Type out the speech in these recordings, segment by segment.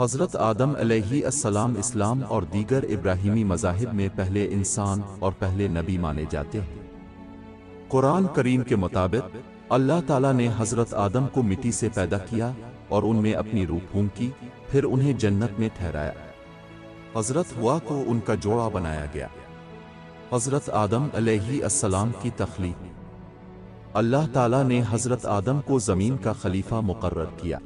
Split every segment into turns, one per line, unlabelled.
حضرت آدم علیہ السلام اسلام اور دیگر ابراہیمی مذاہب میں پہلے انسان اور پہلے نبی مانے جاتے ہیں۔ قرآن کریم کے مطابق اللہ تعالیٰ نے حضرت آدم کو مٹی سے پیدا کیا اور ان میں اپنی روح پھونکی، پھر انہیں جنت میں ٹھہرایا۔ حضرت ہوا کو ان کا جوڑا بنایا گیا۔ حضرت آدم علیہ السلام کی تخلیق۔ اللہ تعالیٰ نے حضرت آدم کو زمین کا خلیفہ مقرر کیا۔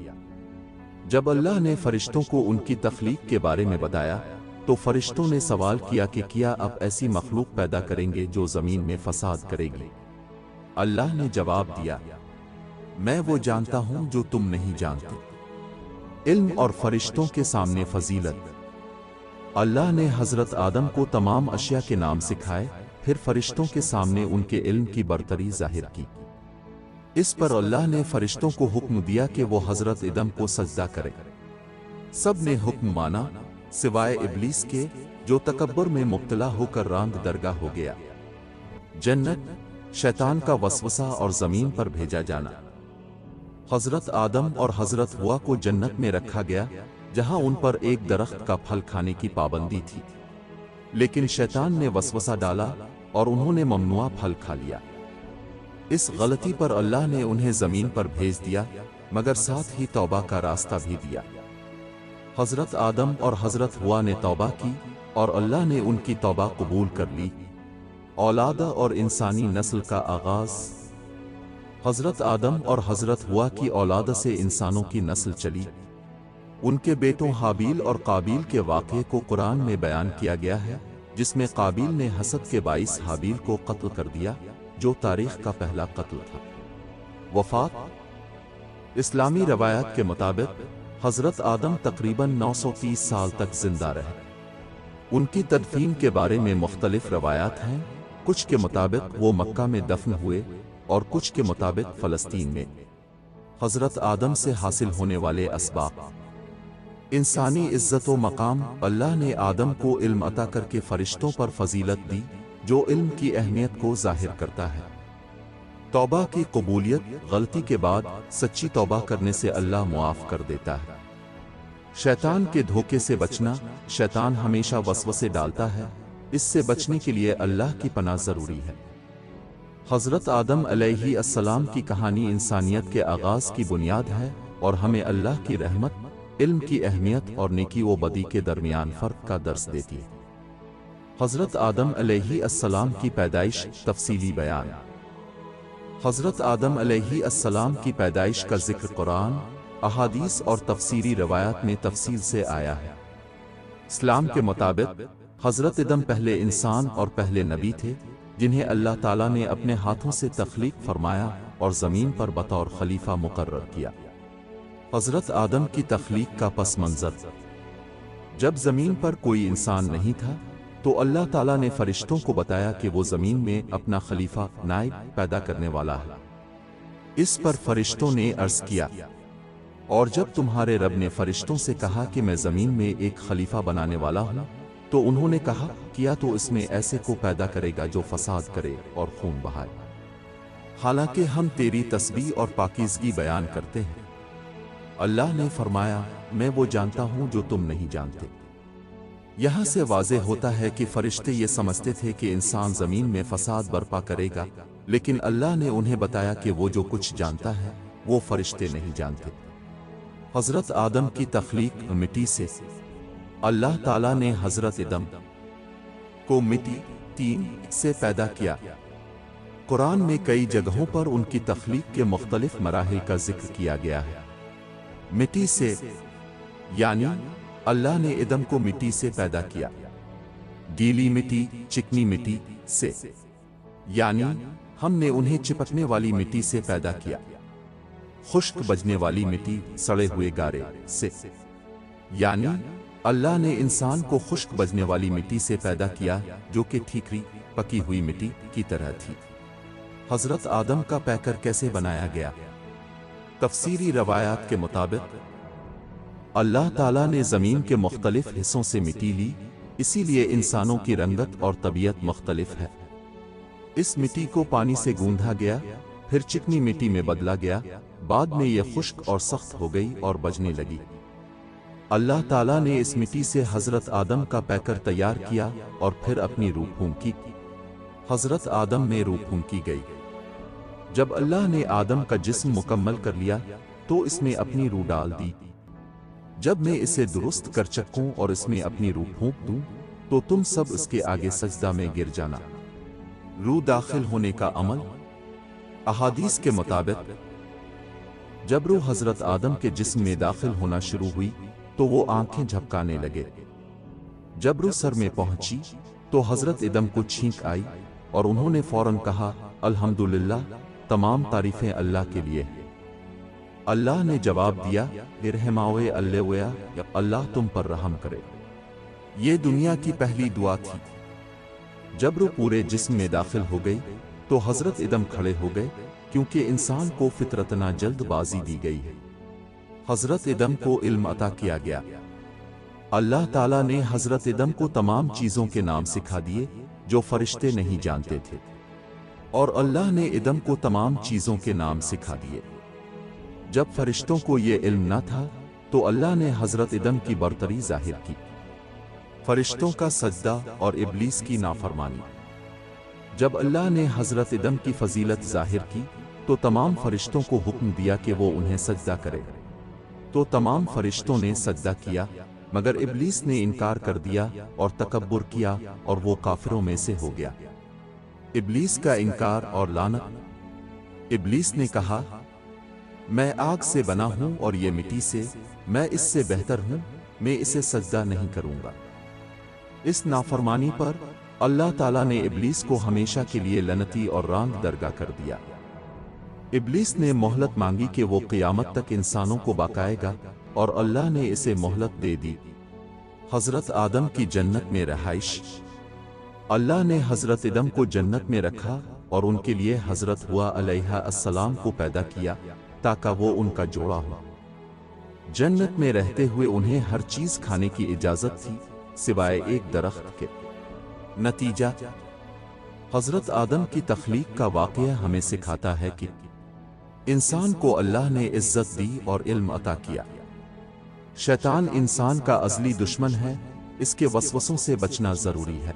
جب اللہ نے فرشتوں کو ان کی تخلیق کے بارے میں بتایا تو فرشتوں نے سوال کیا کہ کیا اب ایسی مخلوق پیدا کریں گے جو زمین میں فساد کرے گی؟ اللہ نے جواب دیا، میں وہ جانتا ہوں جو تم نہیں جانتے۔ علم اور فرشتوں کے سامنے فضیلت۔ اللہ نے حضرت آدم کو تمام اشیاء کے نام سکھائے، پھر فرشتوں کے سامنے ان کے علم کی برتری ظاہر کی۔ اس پر اللہ نے فرشتوں کو حکم دیا کہ وہ حضرت آدم کو سجدہ کریں۔ سب نے حکم مانا سوائے ابلیس کے، جو تکبر میں مبتلا ہو کر راند درگاہ ہو گیا۔ جنت، شیطان کا وسوسہ اور زمین پر بھیجا جانا۔ حضرت آدم اور حضرت ہوا کو جنت میں رکھا گیا، جہاں ان پر ایک درخت کا پھل کھانے کی پابندی تھی، لیکن شیطان نے وسوسہ ڈالا اور انہوں نے ممنوع پھل کھا لیا۔ اس غلطی پر اللہ نے انہیں زمین پر بھیج دیا، مگر ساتھ ہی توبہ کا راستہ بھی دیا۔ حضرت آدم اور حضرت ہوا نے توبہ کی اور اللہ نے ان کی توبہ قبول کر لی۔ اولاد اور انسانی نسل کا آغاز۔ حضرت آدم اور حضرت ہوا کی اولاد سے انسانوں کی نسل چلی۔ ان کے بیٹوں حابیل اور قابیل کے واقعے کو قرآن میں بیان کیا گیا ہے، جس میں قابیل نے حسد کے باعث حابیل کو قتل کر دیا، جو تاریخ کا پہلا قتل تھا۔ وفات۔ اسلامی روایات کے مطابق حضرت آدم تقریباً 930 سال تک زندہ رہے۔ ان کی تدفین کے بارے میں مختلف روایات ہیں، کچھ کے مطابق وہ مکہ میں دفن ہوئے اور کچھ کے مطابق فلسطین میں۔ حضرت آدم سے حاصل ہونے والے اسباق۔ انسانی عزت و مقام۔ اللہ نے آدم کو علم عطا کر کے فرشتوں پر فضیلت دی، جو علم کی اہمیت کو ظاہر کرتا ہے۔ توبہ کی قبولیت۔ غلطی کے بعد سچی توبہ کرنے سے اللہ معاف کر دیتا ہے۔ شیطان کے دھوکے سے بچنا۔ شیطان ہمیشہ وسوسے ڈالتا ہے، اس سے بچنے کے لیے اللہ کی پناہ ضروری ہے۔ حضرت آدم علیہ السلام کی کہانی انسانیت کے آغاز کی بنیاد ہے اور ہمیں اللہ کی رحمت، علم کی اہمیت اور نیکی و بدی کے درمیان فرق کا درس دیتی ہے۔ حضرت آدم علیہ السلام کی پیدائش۔ تفصیلی بیان۔ حضرت آدم علیہ السلام کی پیدائش کا ذکر قرآن، احادیث اور تفسیری روایات میں تفصیل سے آیا ہے۔ اسلام کے مطابق حضرت آدم پہلے انسان اور پہلے نبی تھے، جنہیں اللہ تعالیٰ نے اپنے ہاتھوں سے تخلیق فرمایا اور زمین پر بطور خلیفہ مقرر کیا۔ حضرت آدم کی تخلیق کا پس منظر۔ جب زمین پر کوئی انسان نہیں تھا تو اللہ تعالیٰ نے فرشتوں کو بتایا کہ وہ زمین میں اپنا خلیفہ، نائب پیدا کرنے والا ہے۔ اس پر فرشتوں نے عرض کیا، اور جب تمہارے رب نے فرشتوں سے کہا کہ میں زمین میں ایک خلیفہ بنانے والا ہوں، تو انہوں نے کہا، کیا تو اس میں ایسے کو پیدا کرے گا جو فساد کرے اور خون بہائے۔ حالانکہ ہم تیری تسبیح اور پاکیزگی بیان کرتے ہیں۔ اللہ نے فرمایا، میں وہ جانتا ہوں جو تم نہیں جانتے۔ یہاں سے واضح ہوتا ہے کہ فرشتے یہ سمجھتے تھے کہ انسان زمین میں فساد برپا کرے گا، لیکن اللہ نے انہیں بتایا کہ وہ جو کچھ جانتا ہے وہ فرشتے نہیں جانتے۔ حضرت آدم کی تخلیق مٹی سے۔ اللہ تعالیٰ نے حضرت آدم کو مٹی، طین سے پیدا کیا۔ قرآن میں کئی جگہوں پر ان کی تخلیق کے مختلف مراحل کا ذکر کیا گیا ہے۔ مٹی سے یعنی اللہ نے آدم کو مٹی سے پیدا کیا۔ گیلی مٹی، چکنی مٹی سے یعنی ہم نے انہیں چپکنے والی مٹی سے پیدا کیا۔ خشک بجنے والی مٹی، سڑے ہوئے گارے سے یعنی اللہ نے انسان کو خشک بجنے والی مٹی سے پیدا کیا، جو کہ ٹھیکری، پکی ہوئی مٹی کی طرح تھی۔ حضرت آدم کا پیکر کیسے بنایا گیا؟ تفسیری روایات کے مطابق اللہ تعالیٰ نے زمین کے مختلف حصوں سے مٹی لی، اسی لیے انسانوں کی رنگت اور طبیعت مختلف ہے۔ اس مٹی کو پانی سے گوندھا گیا، پھر چکنی مٹی میں بدلا گیا، بعد میں یہ خشک اور سخت ہو گئی اور بجنے لگی۔ اللہ تعالیٰ نے اس مٹی سے حضرت آدم کا پیکر تیار کیا اور پھر اپنی روح پھونکی۔ حضرت آدم میں روح پھونکی گئی۔ جب اللہ نے آدم کا جسم مکمل کر لیا تو اس میں اپنی روح ڈال دی۔ جب میں اسے درست کر چکوں اور اس میں اپنی روح پھونک دوں تو تم سب اس کے آگے سجدہ میں گر جانا۔ روح داخل ہونے کا عمل۔ احادیث کے مطابق جب روح حضرت آدم کے جسم میں داخل ہونا شروع ہوئی تو وہ آنکھیں جھپکانے لگے۔ جب روح سر میں پہنچی تو حضرت آدم کو چھینک آئی اور انہوں نے فوراً کہا، الحمدللہ، تمام تعریفیں اللہ کے لیے ہیں۔ اللہ نے جواب دیا، ارحماوے اللہ، اللہ تم پر رحم کرے۔ یہ دنیا کی پہلی دعا تھی۔ جب روح پورے جسم میں داخل ہو گئی تو حضرت آدم کھڑے ہو گئے، کیونکہ انسان کو فطرتنا جلد بازی دی گئی ہے۔ حضرت آدم کو علم عطا کیا گیا۔ اللہ تعالیٰ نے حضرت آدم کو تمام چیزوں کے نام سکھا دیے جو فرشتے نہیں جانتے تھے، اور اللہ نے آدم کو تمام چیزوں کے نام سکھا دیے۔ جب فرشتوں کو یہ علم نہ تھا تو اللہ نے حضرت آدم کی برتری ظاہر کی۔ فرشتوں کا سجدہ اور ابلیس کی نافرمانی۔ جب اللہ نے حضرت آدم کی فضیلت ظاہر کی تو تمام فرشتوں کو حکم دیا کہ وہ انہیں سجدہ کرے، تو تمام فرشتوں نے سجدہ کیا، مگر ابلیس نے انکار کر دیا اور تکبر کیا اور وہ کافروں میں سے ہو گیا۔ ابلیس کا انکار اور لعنت۔ ابلیس نے کہا، میں آگ سے بنا ہوں اور یہ مٹی سے، میں اس سے بہتر ہوں، میں اسے سجدہ نہیں کروں گا۔ اس نافرمانی پر اللہ تعالیٰ نے ابلیس کو ہمیشہ کے لیے لعنتی اور رانگ درگاہ کر دیا۔ ابلیس نے مہلت مانگی کہ وہ قیامت تک انسانوں کو بقائے گا، اور اللہ نے اسے مہلت دے دی۔ حضرت آدم کی جنت میں رہائش۔ اللہ نے حضرت آدم کو جنت میں رکھا اور ان کے لیے حضرت حوا علیہ السلام کو پیدا کیا تاکہ وہ ان کا جوڑا ہو۔ جنت میں رہتے ہوئے انہیں ہر چیز کھانے کی اجازت تھی سوائے ایک درخت کے۔ نتیجہ، حضرت آدم کی تخلیق کا واقعہ ہمیں سکھاتا ہے کہ انسان کو اللہ نے عزت دی اور علم عطا کیا۔ شیطان انسان کا ازلی دشمن ہے، اس کے وسوسوں سے بچنا ضروری ہے۔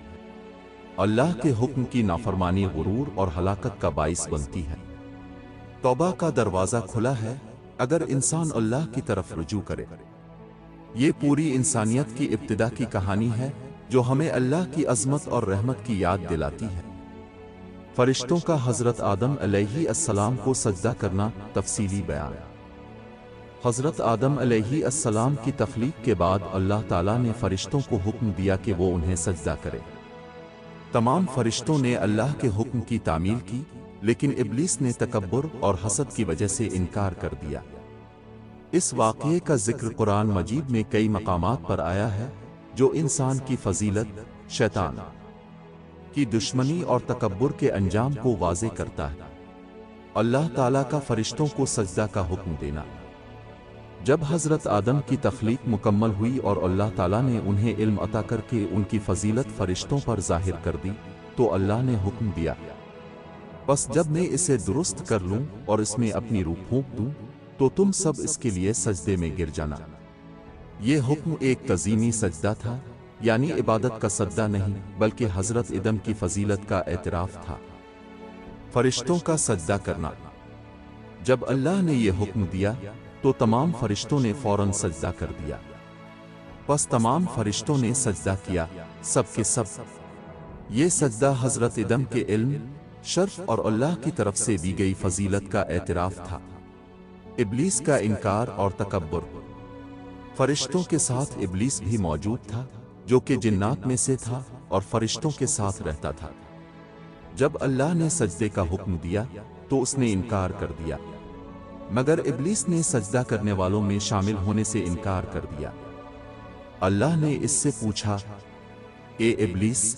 اللہ کے حکم کی نافرمانی غرور اور ہلاکت کا باعث بنتی ہے۔ توبہ کا دروازہ کھلا ہے اگر انسان اللہ کی طرف رجوع کرے۔ یہ پوری انسانیت کی ابتدا کی کہانی ہے جو ہمیں اللہ کی عظمت اور رحمت کی یاد دلاتی ہے۔ فرشتوں کا حضرت آدم علیہ السلام کو سجدہ کرنا، تفصیلی بیان۔ حضرت آدم علیہ السلام کی تخلیق کے بعد اللہ تعالیٰ نے فرشتوں کو حکم دیا کہ وہ انہیں سجدہ کرے۔ تمام فرشتوں نے اللہ کے حکم کی تعمیل کی، لیکن ابلیس نے تکبر اور حسد کی وجہ سے انکار کر دیا۔ اس واقعے کا ذکر قرآن مجید میں کئی مقامات پر آیا ہے جو انسان کی فضیلت، شیطان کی دشمنی اور تکبر کے انجام کو واضح کرتا ہے۔ اللہ تعالیٰ کا فرشتوں کو سجدہ کا حکم دینا۔ جب حضرت آدم کی تخلیق مکمل ہوئی اور اللہ تعالیٰ نے انہیں علم عطا کر کے ان کی فضیلت فرشتوں پر ظاہر کر دی تو اللہ نے حکم دیا، بس جب میں اسے درست کر لوں اور اس میں اپنی روح پھونک دوں تو تم سب اس کے لیے سجدے میں گر جانا۔ یہ حکم ایک تعظیمی سجدہ تھا، یعنی عبادت کا سجدہ نہیں بلکہ حضرت آدم کی فضیلت کا اعتراف تھا۔ فرشتوں کا سجدہ کرنا۔ جب اللہ نے یہ حکم دیا تو تمام فرشتوں نے فوراً سجدہ کر دیا۔ پس تمام فرشتوں نے سجدہ کیا، سب کے سب۔ یہ سجدہ حضرت آدم کے علم، شرف اور اللہ کی طرف سے دی گئی فضیلت کا اعتراف تھا۔ ابلیس کا انکار اور تکبر۔ فرشتوں کے ساتھ ابلیس بھی موجود تھا جو کہ جنات میں سے تھا اور فرشتوں کے ساتھ رہتا تھا۔ جب اللہ نے سجدے کا حکم دیا تو اس نے انکار کر دیا، مگر ابلیس نے سجدہ کرنے والوں میں شامل ہونے سے انکار کر دیا۔ اللہ نے اس سے پوچھا، اے ابلیس،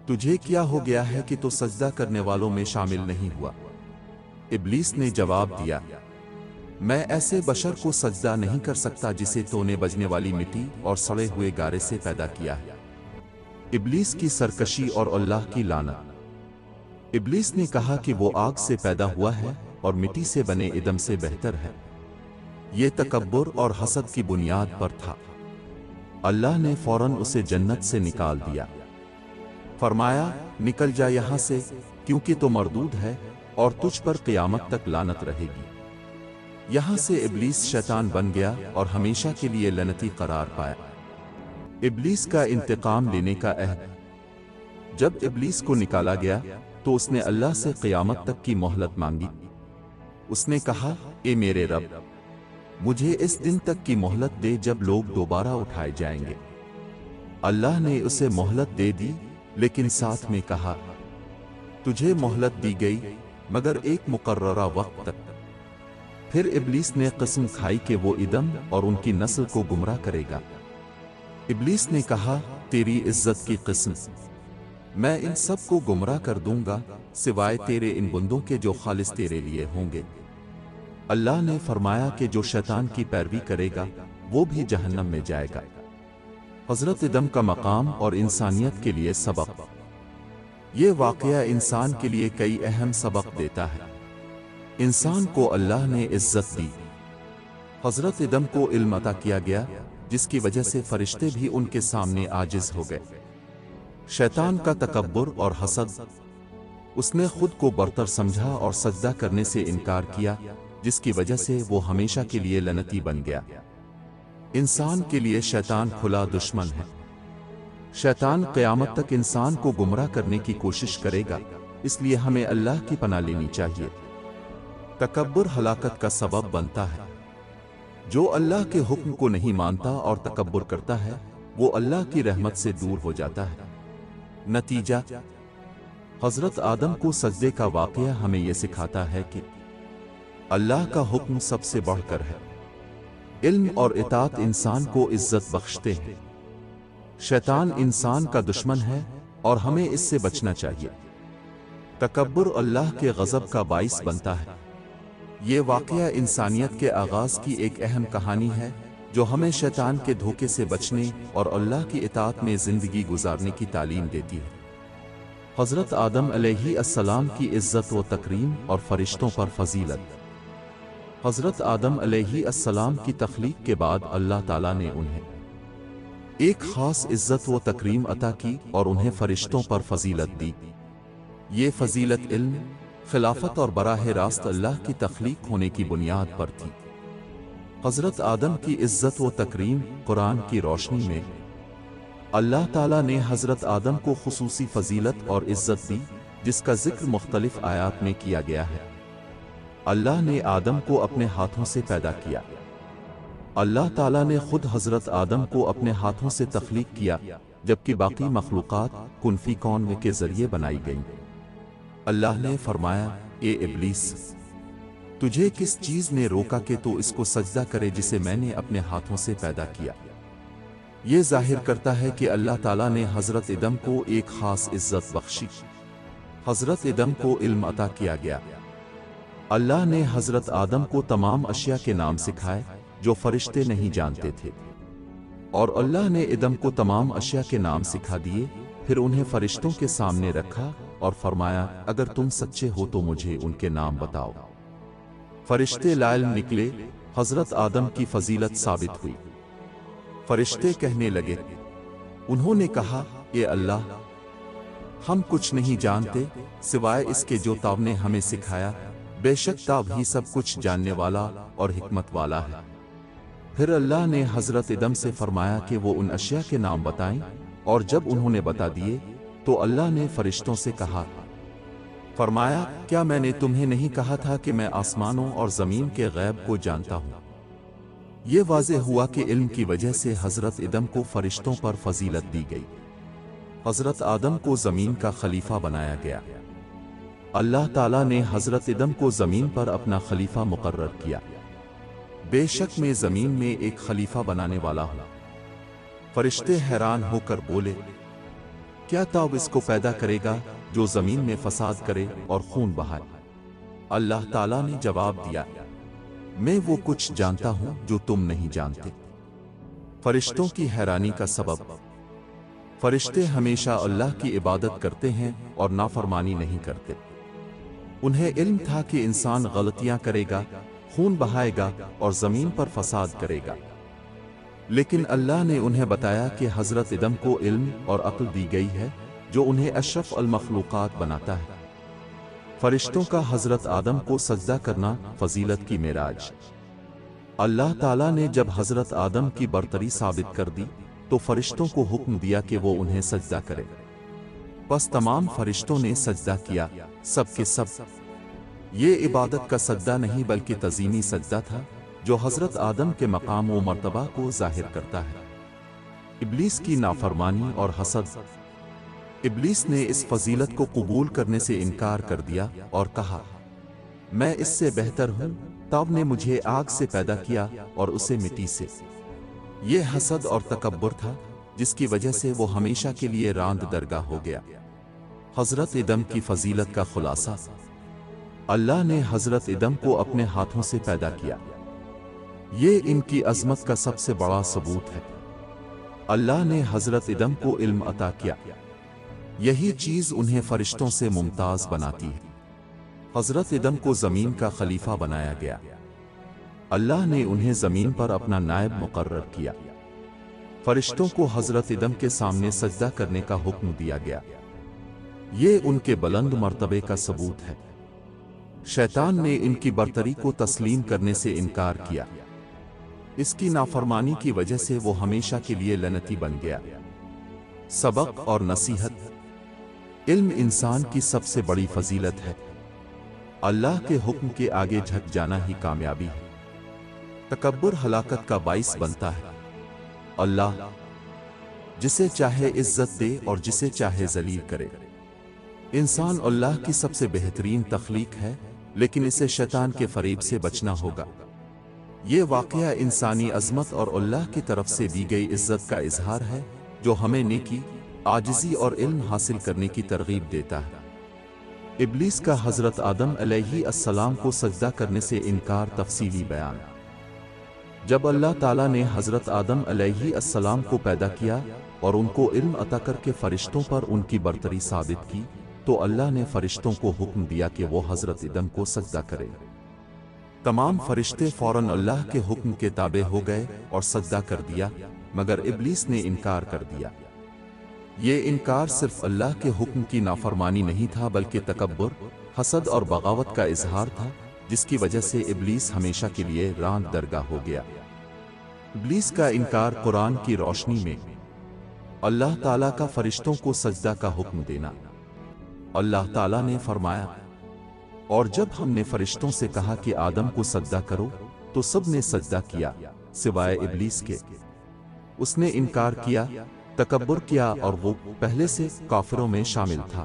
تجھے کیا ہو گیا ہے کہ تو سجدہ کرنے والوں میں شامل نہیں ہوا؟ ابلیس نے جواب دیا، میں ایسے بشر کو سجدہ نہیں کر سکتا جسے تو نے بجنے والی مٹی اور سڑے ہوئے گارے سے پیدا کیا ہے۔ ابلیس کی سرکشی اور اللہ کی لعنت۔ ابلیس نے کہا کہ وہ آگ سے پیدا ہوا ہے اور مٹی سے بنے آدم سے بہتر ہے۔ یہ تکبر اور حسد کی بنیاد پر تھا۔ اللہ نے فوراً اسے جنت سے نکال دیا، فرمایا نکل جا یہاں سے، کیونکہ تو مردود ہے اور تجھ پر قیامت تک لعنت رہے گی۔ یہاں سے ابلیس شیطان بن گیا اور ہمیشہ کے لیے لعنتی قرار پایا۔ ابلیس کا انتقام لینے کا عہد۔ جب ابلیس کو نکالا گیا تو اس نے اللہ سے قیامت تک کی مہلت مانگی۔ اس نے کہا اے میرے رب، مجھے اس دن تک کی مہلت دے جب لوگ دوبارہ اٹھائے جائیں گے۔ اللہ نے اسے مہلت دے دی، لیکن ساتھ میں کہا تجھے مہلت دی گئی مگر ایک مقررہ وقت تک۔ پھر ابلیس نے قسم کھائی کہ وہ آدم اور ان کی نسل کو گمراہ کرے گا۔ ابلیس نے کہا تیری عزت کی قسم، میں ان سب کو گمراہ کر دوں گا سوائے تیرے ان بندوں کے جو خالص تیرے لیے ہوں گے۔ اللہ نے فرمایا کہ جو شیطان کی پیروی کرے گا وہ بھی جہنم میں جائے گا۔ حضرت آدم کا مقام اور انسانیت کے لیے سبق۔ یہ واقعہ انسان کے لیے کئی اہم سبق دیتا ہے۔ انسان کو اللہ نے عزت دی۔ حضرت آدم کو علم عطا کیا گیا جس کی وجہ سے فرشتے بھی ان کے سامنے عاجز ہو گئے۔ شیطان کا تکبر اور حسد۔ اس نے خود کو برتر سمجھا اور سجدہ کرنے سے انکار کیا، جس کی وجہ سے وہ ہمیشہ کے لیے لعنتی بن گیا۔ انسان کے لیے شیطان کھلا دشمن ہے۔ شیطان قیامت تک انسان کو گمراہ کرنے کی کوشش کرے گا، اس لیے ہمیں اللہ کی پناہ لینی چاہیے۔ تکبر ہلاکت کا سبب بنتا ہے۔ جو اللہ کے حکم کو نہیں مانتا اور تکبر کرتا ہے وہ اللہ کی رحمت سے دور ہو جاتا ہے۔ نتیجہ، حضرت آدم کو سجدے کا واقعہ ہمیں یہ سکھاتا ہے کہ اللہ کا حکم سب سے بڑھ کر ہے۔ علم اور اطاعت انسان کو عزت بخشتے ہیں۔ شیطان انسان کا دشمن ہے اور ہمیں اس سے بچنا چاہیے۔ تکبر اللہ کے غضب کا باعث بنتا ہے۔ یہ واقعہ انسانیت کے آغاز کی ایک اہم کہانی ہے جو ہمیں شیطان کے دھوکے سے بچنے اور اللہ کی اطاعت میں زندگی گزارنے کی تعلیم دیتی ہے۔ حضرت آدم علیہ السلام کی عزت و تکریم اور فرشتوں پر فضیلت۔ حضرت آدم علیہ السلام کی تخلیق کے بعد اللہ تعالیٰ نے انہیں ایک خاص عزت و تکریم عطا کی اور انہیں فرشتوں پر فضیلت دی۔ یہ فضیلت علم، خلافت اور براہ راست اللہ کی تخلیق ہونے کی بنیاد پر تھی۔ حضرت آدم کی عزت و تکریم قرآن کی روشنی میں اللہ تعالیٰ نے حضرت آدم کو خصوصی فضیلت اور عزت دی جس کا ذکر مختلف آیات میں کیا گیا ہے۔ اللہ نے آدم کو اپنے ہاتھوں سے پیدا کیا۔ اللہ تعالیٰ نے خود حضرت آدم کو اپنے ہاتھوں سے تخلیق کیا، جبکہ باقی مخلوقات کن فی کون کے ذریعے بنائی گئیں۔ اللہ نے فرمایا اے ابلیس، تجھے کس چیز نے روکا کہ تو اس کو سجدہ کرے جسے میں نے اپنے ہاتھوں سے پیدا کیا؟ یہ ظاہر کرتا ہے کہ اللہ تعالیٰ نے حضرت آدم کو ایک خاص عزت بخشی۔ حضرت آدم کو علم عطا کیا گیا۔ اللہ نے حضرت آدم کو تمام اشیاء کے نام سکھائے جو فرشتے نہیں جانتے تھے، اور اللہ نے آدم کو تمام اشیاء کے نام سکھا دیے، پھر انہیں فرشتوں کے سامنے رکھا اور فرمایا اگر تم سچے ہو تو مجھے ان کے نام بتاؤ۔ فرشتے لا علم نکلے، حضرت آدم کی فضیلت ثابت ہوئی۔ فرشتے کہنے لگے، انہوں نے کہا اے اللہ، ہم کچھ نہیں جانتے سوائے اس کے جو تو نے ہمیں سکھایا، بے شک تو ہی سب کچھ جاننے والا اور حکمت والا ہے۔ پھر اللہ نے حضرت آدم سے فرمایا کہ وہ ان اشیاء کے نام بتائیں، اور جب انہوں نے بتا دیے تو اللہ نے فرشتوں سے کہا، فرمایا کیا میں نے تمہیں نہیں کہا تھا کہ میں آسمانوں اور زمین کے غیب کو جانتا ہوں؟ یہ واضح ہوا کہ علم کی وجہ سے حضرت آدم کو فرشتوں پر فضیلت دی گئی۔ حضرت آدم کو زمین کا خلیفہ بنایا گیا۔ اللہ تعالیٰ نے حضرت آدم کو زمین پر اپنا خلیفہ مقرر کیا۔ بے شک میں زمین میں ایک خلیفہ بنانے والا ہوں۔ فرشتے حیران ہو کر بولے، کیا تو اس کو پیدا کرے گا جو زمین میں فساد کرے اور خون بہائے؟ اللہ تعالیٰ نے جواب دیا، میں وہ کچھ جانتا ہوں جو تم نہیں جانتے۔ فرشتوں کی حیرانی کا سبب۔ فرشتے ہمیشہ اللہ کی عبادت کرتے ہیں اور نافرمانی نہیں کرتے۔ انہیں علم تھا کہ انسان غلطیاں کرے گا، خون بہائے گا اور زمین پر فساد کرے گا۔ لیکن اللہ نے انہیں بتایا کہ حضرت آدم کو علم اور عقل دی گئی ہے جو انہیں اشرف المخلوقات بناتا ہے۔ فرشتوں کا حضرت آدم کو سجدہ کرنا فضیلت کی معراج۔ اللہ تعالیٰ نے جب حضرت آدم کی برتری ثابت کر دی تو فرشتوں کو حکم دیا کہ وہ انہیں سجدہ کرے۔ پس تمام فرشتوں نے سجدہ کیا، سب کے سب۔ یہ عبادت کا سجدہ نہیں بلکہ تعظیمی سجدہ تھا جو حضرت آدم کے مقام و مرتبہ کو ظاہر کرتا ہے۔ ابلیس کی نافرمانی اور حسد۔ ابلیس نے اس فضیلت کو قبول کرنے سے انکار کر دیا اور کہا، میں اس سے بہتر ہوں، تب نے مجھے آگ سے پیدا کیا اور اسے مٹی سے۔ یہ حسد اور تکبر تھا جس کی وجہ سے وہ ہمیشہ کے لیے راند درگاہ ہو گیا۔ حضرت آدم کی فضیلت کا خلاصہ۔ اللہ نے حضرت آدم کو اپنے ہاتھوں سے پیدا کیا۔ یہ ان کی عظمت کا سب سے بڑا ثبوت ہے۔ اللہ نے حضرت آدم کو علم عطا کیا، یہی چیز انہیں فرشتوں سے ممتاز بناتی ہے۔ حضرت آدم کو زمین کا خلیفہ بنایا گیا۔ اللہ نے انہیں زمین پر اپنا نائب مقرر کیا۔ فرشتوں کو حضرت آدم کے سامنے سجدہ کرنے کا حکم دیا گیا۔ یہ ان کے بلند مرتبے کا ثبوت ہے۔ شیطان نے ان کی برتری کو تسلیم کرنے سے انکار کیا۔ اس کی نافرمانی کی وجہ سے وہ ہمیشہ کے لیے لعنتی بن گیا۔ سبق اور نصیحت۔ علم انسان کی سب سے بڑی فضیلت ہے۔ اللہ کے حکم کے آگے جھک جانا ہی کامیابی ہے۔ تکبر ہلاکت کا باعث بنتا ہے۔ اللہ جسے چاہے عزت دے اور جسے چاہے ذلیل کرے۔ انسان اللہ کی سب سے بہترین تخلیق ہے، لیکن اسے شیطان کے فریب سے بچنا ہوگا۔ یہ واقعہ انسانی عظمت اور اللہ کی طرف سے دی گئی عزت کا اظہار ہے جو ہمیں نیکی، عاجزی اور علم حاصل کرنے کی ترغیب دیتا ہے۔ ابلیس کا حضرت آدم علیہ السلام کو سجدہ کرنے سے انکار تفصیلی بیان۔ جب اللہ تعالیٰ نے حضرت آدم علیہ السلام کو پیدا کیا اور ان کو علم عطا کر کے فرشتوں پر ان کی برتری ثابت کی تو اللہ نے فرشتوں کو حکم دیا کہ وہ حضرت آدم کو سجدہ کریں۔ تمام فرشتے فوراً اللہ کے حکم کے تابع ہو گئے اور سجدہ کر دیا، مگر ابلیس نے انکار کر دیا۔ یہ انکار صرف اللہ کے حکم کی نافرمانی نہیں تھا بلکہ تکبر، حسد اور بغاوت کا اظہار تھا، جس کی وجہ سے ابلیس ہمیشہ کے لیے راند درگاہ ہو گیا۔ ابلیس کا انکار قرآن کی روشنی میں۔ اللہ تعالیٰ کا فرشتوں کو سجدہ کا حکم دینا۔ اللہ تعالیٰ نے فرمایا، اور جب ہم نے فرشتوں سے کہا کہ آدم کو سجدہ کرو تو سب نے سجدہ کیا سوائے ابلیس کے۔ اس نے انکار کیا، تکبر کیا اور وہ پہلے سے کافروں میں شامل تھا۔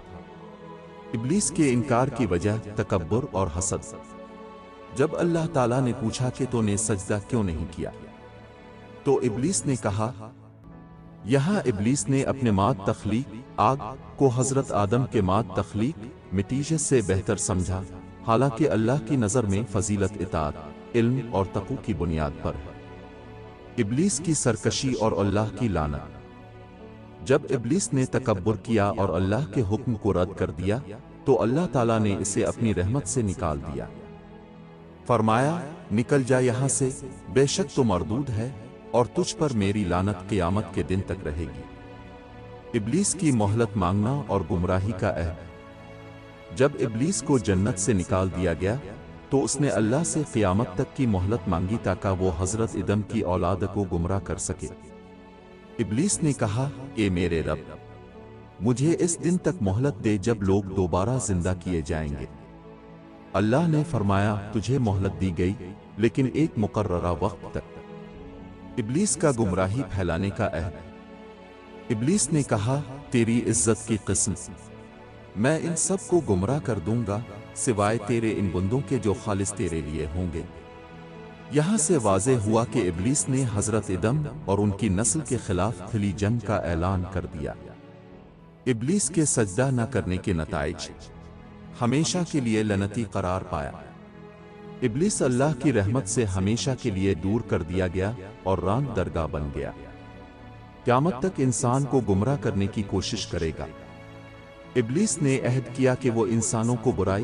ابلیس کے انکار کی وجہ تکبر اور حسد۔ جب اللہ تعالیٰ نے پوچھا کہ تو نے سجدہ کیوں نہیں کیا تو ابلیس نے کہا، یہاں ابلیس نے اپنے ماد تخلیق آگ کو حضرت آدم کے ماد تخلیق مٹی سے بہتر سمجھا، حالانکہ اللہ کی نظر میں فضیلت اطاعت، علم اور تقوی کی بنیاد پر ہے۔ ابلیس کی سرکشی اور اللہ کی لعنت۔ جب ابلیس نے تکبر کیا اور اللہ کے حکم کو رد کر دیا تو اللہ تعالیٰ نے اسے اپنی رحمت سے نکال دیا۔ فرمایا، نکل جا یہاں سے، بے شک تو مردود ہے اور تجھ پر میری لعنت قیامت کے دن تک رہے گی۔ ابلیس کی مہلت مانگنا اور گمراہی کا عہد۔ جب ابلیس کو جنت سے نکال دیا گیا تو اس نے اللہ سے قیامت تک کی مہلت مانگی تاکہ وہ حضرت آدم کی اولاد کو گمراہ کر سکے۔ ابلیس نے کہا، اے میرے رب، مجھے اس دن تک مہلت دے جب لوگ دوبارہ زندہ کیے جائیں گے۔ اللہ نے فرمایا، تجھے مہلت دی گئی لیکن ایک مقررہ وقت تک۔ ابلیس کا گمراہی پھیلانے کا عہد۔ ابلیس نے کہا، تیری عزت کی قسم، میں ان سب کو گمراہ کر دوں گا سوائے تیرے ان بندوں کے جو خالص تیرے لیے ہوں گے۔ یہاں سے واضح ہوا کہ ابلیس نے حضرت آدم اور ان کی نسل کے خلاف کھلی جنگ کا اعلان کر دیا۔ ابلیس کے سجدہ نہ کرنے کے نتائج۔ ہمیشہ کے لیے لعنتی قرار پایا۔ ابلیس اللہ کی رحمت سے ہمیشہ کے لیے دور کر دیا گیا اور راند درگاہ بن گیا۔ قیامت تک انسان کو گمراہ کرنے کی کوشش کرے گا۔ ابلیس نے عہد کیا کہ وہ انسانوں کو برائی،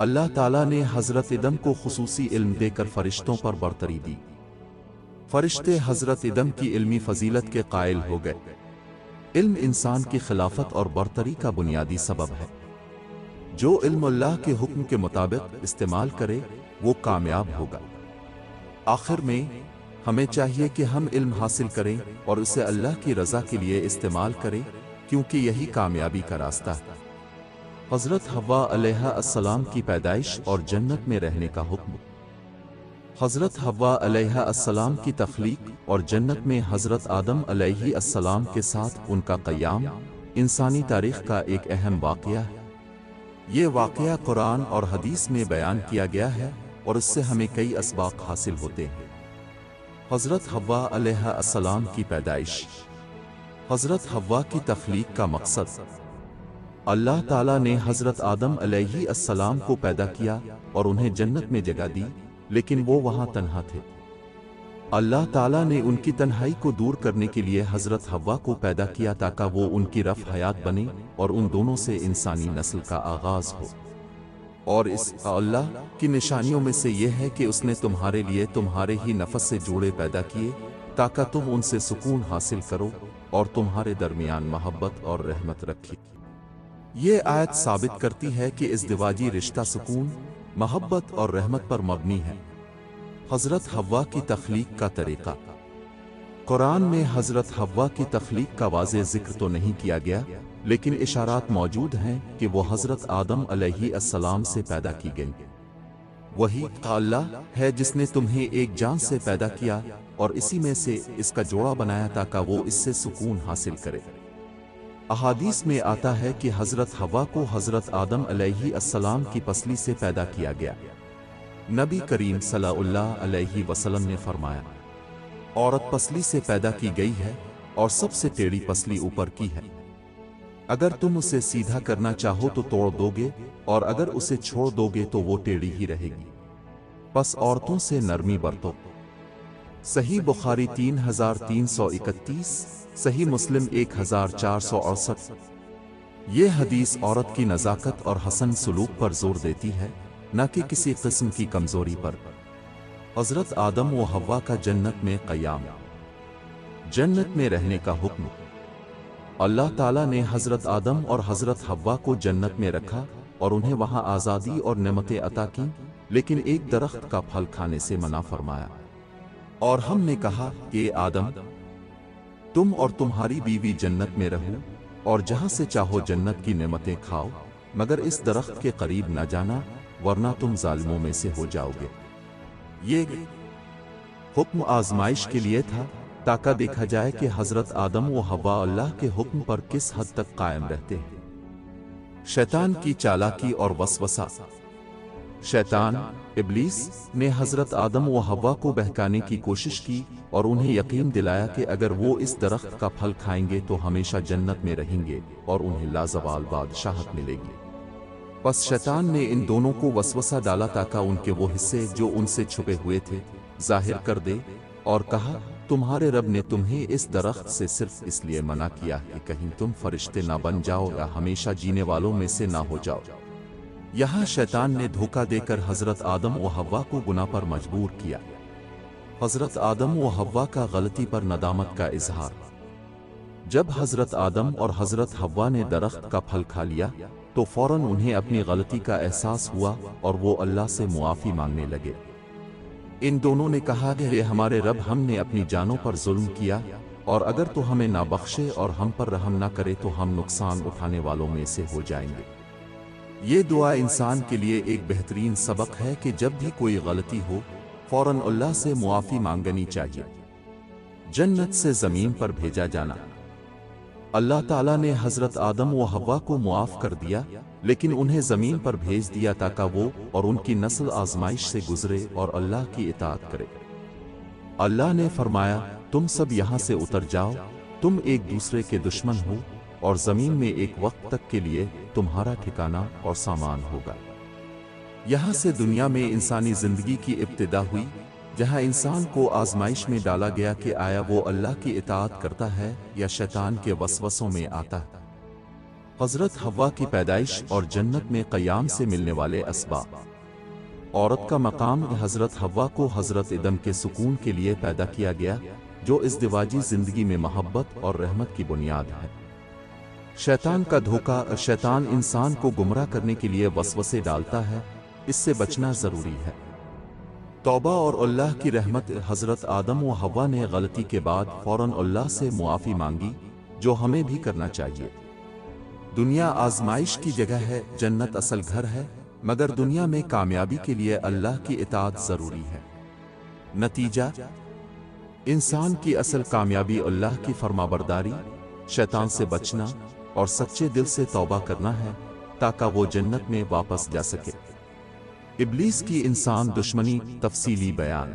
اللہ تعالیٰ نے حضرت آدم کو خصوصی علم دے کر فرشتوں پر برتری دی۔ فرشتے حضرت آدم کی علمی فضیلت کے قائل ہو گئے۔ علم انسان کی خلافت اور برتری کا بنیادی سبب ہے۔ جو علم اللہ کے حکم کے مطابق استعمال کرے وہ کامیاب ہوگا۔ آخر میں ہمیں چاہیے کہ ہم علم حاصل کریں اور اسے اللہ کی رضا کے لیے استعمال کریں، کیونکہ یہی کامیابی کا راستہ ہے۔ حضرت حوا علیہ السلام کی پیدائش اور جنت میں رہنے کا حکم۔ حضرت حوا علیہ السلام کی تخلیق اور جنت میں حضرت آدم علیہ السلام کے ساتھ ان کا قیام انسانی تاریخ کا ایک اہم واقعہ ہے۔ یہ واقعہ قرآن اور حدیث میں بیان کیا گیا ہے اور اس سے ہمیں کئی اسباق حاصل ہوتے ہیں۔ حضرت حوا علیہ السلام کی پیدائش۔ حضرت حوا کی تخلیق کا مقصد۔ اللہ تعالیٰ نے حضرت آدم علیہ السلام کو پیدا کیا اور انہیں جنت میں جگہ دی، لیکن وہ وہاں تنہا تھے۔ اللہ تعالیٰ نے ان کی تنہائی کو دور کرنے کے لیے حضرت حوا کو پیدا کیا تاکہ وہ ان کی رفع حیات بنے اور ان دونوں سے انسانی نسل کا آغاز ہو۔ اور اس اللہ کی نشانیوں میں سے یہ ہے کہ اس نے تمہارے لیے تمہارے ہی نفس سے جوڑے پیدا کیے تاکہ تم ان سے سکون حاصل کرو اور تمہارے درمیان محبت اور رحمت رکھی۔ یہ آیت ثابت کرتی ہے کہ ازدواجی رشتہ سکون، محبت اور رحمت پر مبنی ہے۔ حضرت حوا کی تخلیق کا طریقہ۔ قرآن میں حضرت حوا کی تخلیق کا واضح ذکر تو نہیں کیا گیا، لیکن اشارات موجود ہیں کہ وہ حضرت آدم علیہ السلام سے پیدا کی گئی۔ وہی اللہ ہے جس نے تمہیں ایک جان سے پیدا کیا اور اسی میں سے اس کا جوڑا بنایا تاکہ وہ اس سے سکون حاصل کرے۔ احادیث میں آتا ہے کہ حضرت حوا کو حضرت آدم علیہ السلام کی پسلی سے پیدا کیا گیا۔ نبی کریم صلی اللہ علیہ وسلم نے فرمایا، عورت پسلی سے پیدا کی گئی ہے اور سب سے ٹیڑھی پسلی اوپر کی ہے۔ اگر تم اسے سیدھا کرنا چاہو تو توڑ دو گے اور اگر اسے چھوڑ دو گے تو وہ ٹیڑھی ہی رہے گی۔ پس عورتوں سے نرمی برتو۔ صحیح بخاری 3331، صحیح مسلم 1468۔ یہ حدیث عورت کی نزاکت اور حسن سلوک پر زور دیتی ہے، نہ کہ کسی قسم کی کمزوری پر۔ حضرت آدم و حوا کا جنت میں قیام۔ جنت میں رہنے کا حکم۔ اللہ تعالیٰ نے حضرت آدم اور حضرت حوا کو جنت میں رکھا اور انہیں وہاں آزادی اور نعمتیں عطا کیں، لیکن ایک درخت کا پھل کھانے سے منع فرمایا۔ اور ہم نے کہا کہ آدم، تم اور تمہاری بیوی جنت میں رہو اور جہاں سے چاہو جنت کی نعمتیں کھاؤ، مگر اس درخت کے قریب نہ جانا ورنہ تم ظالموں میں سے ہو جاؤ گے۔ یہ حکم آزمائش کے لیے تھا تاکہ دیکھا جائے کہ حضرت آدم و حوا اللہ کے حکم پر کس حد تک قائم رہتے ہیں۔ شیطان کی چالاکی اور وسوسہ۔ شیطان ابلیس نے حضرت آدم و حوا کو بہکانے کی کوشش کی اور انہیں یقین دلایا کہ اگر وہ اس درخت کا پھل کھائیں گے تو ہمیشہ جنت میں رہیں گے اور انہیں لازوال بادشاہت ملے گی۔ پس شیطان نے ان دونوں کو وسوسہ ڈالا تاکہ ان کے وہ حصے جو ان سے چھپے ہوئے تھے ظاہر کر دے، اور کہا، تمہارے رب نے تمہیں اس درخت سے صرف اس لیے منع کیا کہ کہیں تم فرشتے نہ بن جاؤ یا ہمیشہ جینے والوں میں سے نہ ہو جاؤ۔ یہاں شیطان نے دھوکہ دے کر حضرت آدم و حوا کو گناہ پر مجبور کیا۔ حضرت آدم و حوا کا غلطی پر ندامت کا اظہار۔ جب حضرت آدم اور حضرت حوا نے درخت کا پھل کھا لیا تو فوراً انہیں اپنی غلطی کا احساس ہوا اور وہ اللہ سے معافی مانگنے لگے۔ ان دونوں نے کہا کہ ہمارے رب، ہم نے اپنی جانوں پر ظلم کیا اور اگر تو ہمیں نہ بخشے اور ہم پر رحم نہ کرے تو ہم نقصان اٹھانے والوں میں سے ہو جائیں گے۔ یہ دعا انسان کے لیے ایک بہترین سبق ہے کہ جب بھی کوئی غلطی ہو فوراً اللہ سے معافی مانگنی چاہیے۔ جنت سے زمین پر بھیجا جانا۔ اللہ تعالیٰ نے حضرت آدم و حوا کو معاف کر دیا، لیکن انہیں زمین پر بھیج دیا تاکہ وہ اور ان کی نسل آزمائش سے گزرے اور اللہ کی اطاعت کرے۔ اللہ نے فرمایا، تم سب یہاں سے اتر جاؤ، تم ایک دوسرے کے دشمن ہو اور زمین میں ایک وقت تک کے لیے تمہارا ٹھکانہ اور سامان ہوگا۔ یہاں سے دنیا میں انسانی زندگی کی ابتدا ہوئی، جہاں انسان کو آزمائش میں ڈالا گیا کہ آیا وہ اللہ کی اطاعت کرتا ہے یا شیطان کے وسوسوں میں آتا ہے۔ حضرت حوا کی پیدائش اور جنت میں قیام سے ملنے والے اسباب۔ عورت کا مقام حضرت حوا کو حضرت آدم کے سکون کے لیے پیدا کیا گیا، جو ازدواجی زندگی میں محبت اور رحمت کی بنیاد ہے۔ شیطان کا دھوکہ، شیطان انسان کو گمراہ کرنے کے لیے وسوسے ڈالتا ہے، اس سے بچنا ضروری ہے۔ توبہ اور اللہ کی رحمت۔ حضرت آدم و حوا نے غلطی کے بعد فوراً اللہ سے معافی مانگی، جو ہمیں بھی کرنا چاہیے۔ دنیا آزمائش کی جگہ ہے، جنت اصل گھر ہے، مگر دنیا میں کامیابی کے لیے اللہ کی اطاعت ضروری ہے۔ نتیجہ، انسان کی اصل کامیابی اللہ کی فرمانبرداری، شیطان سے بچنا اور سچے دل سے توبہ کرنا ہے، تاکہ وہ جنت میں واپس جا سکے۔ ابلیس کی انسان دشمنی، تفصیلی بیان۔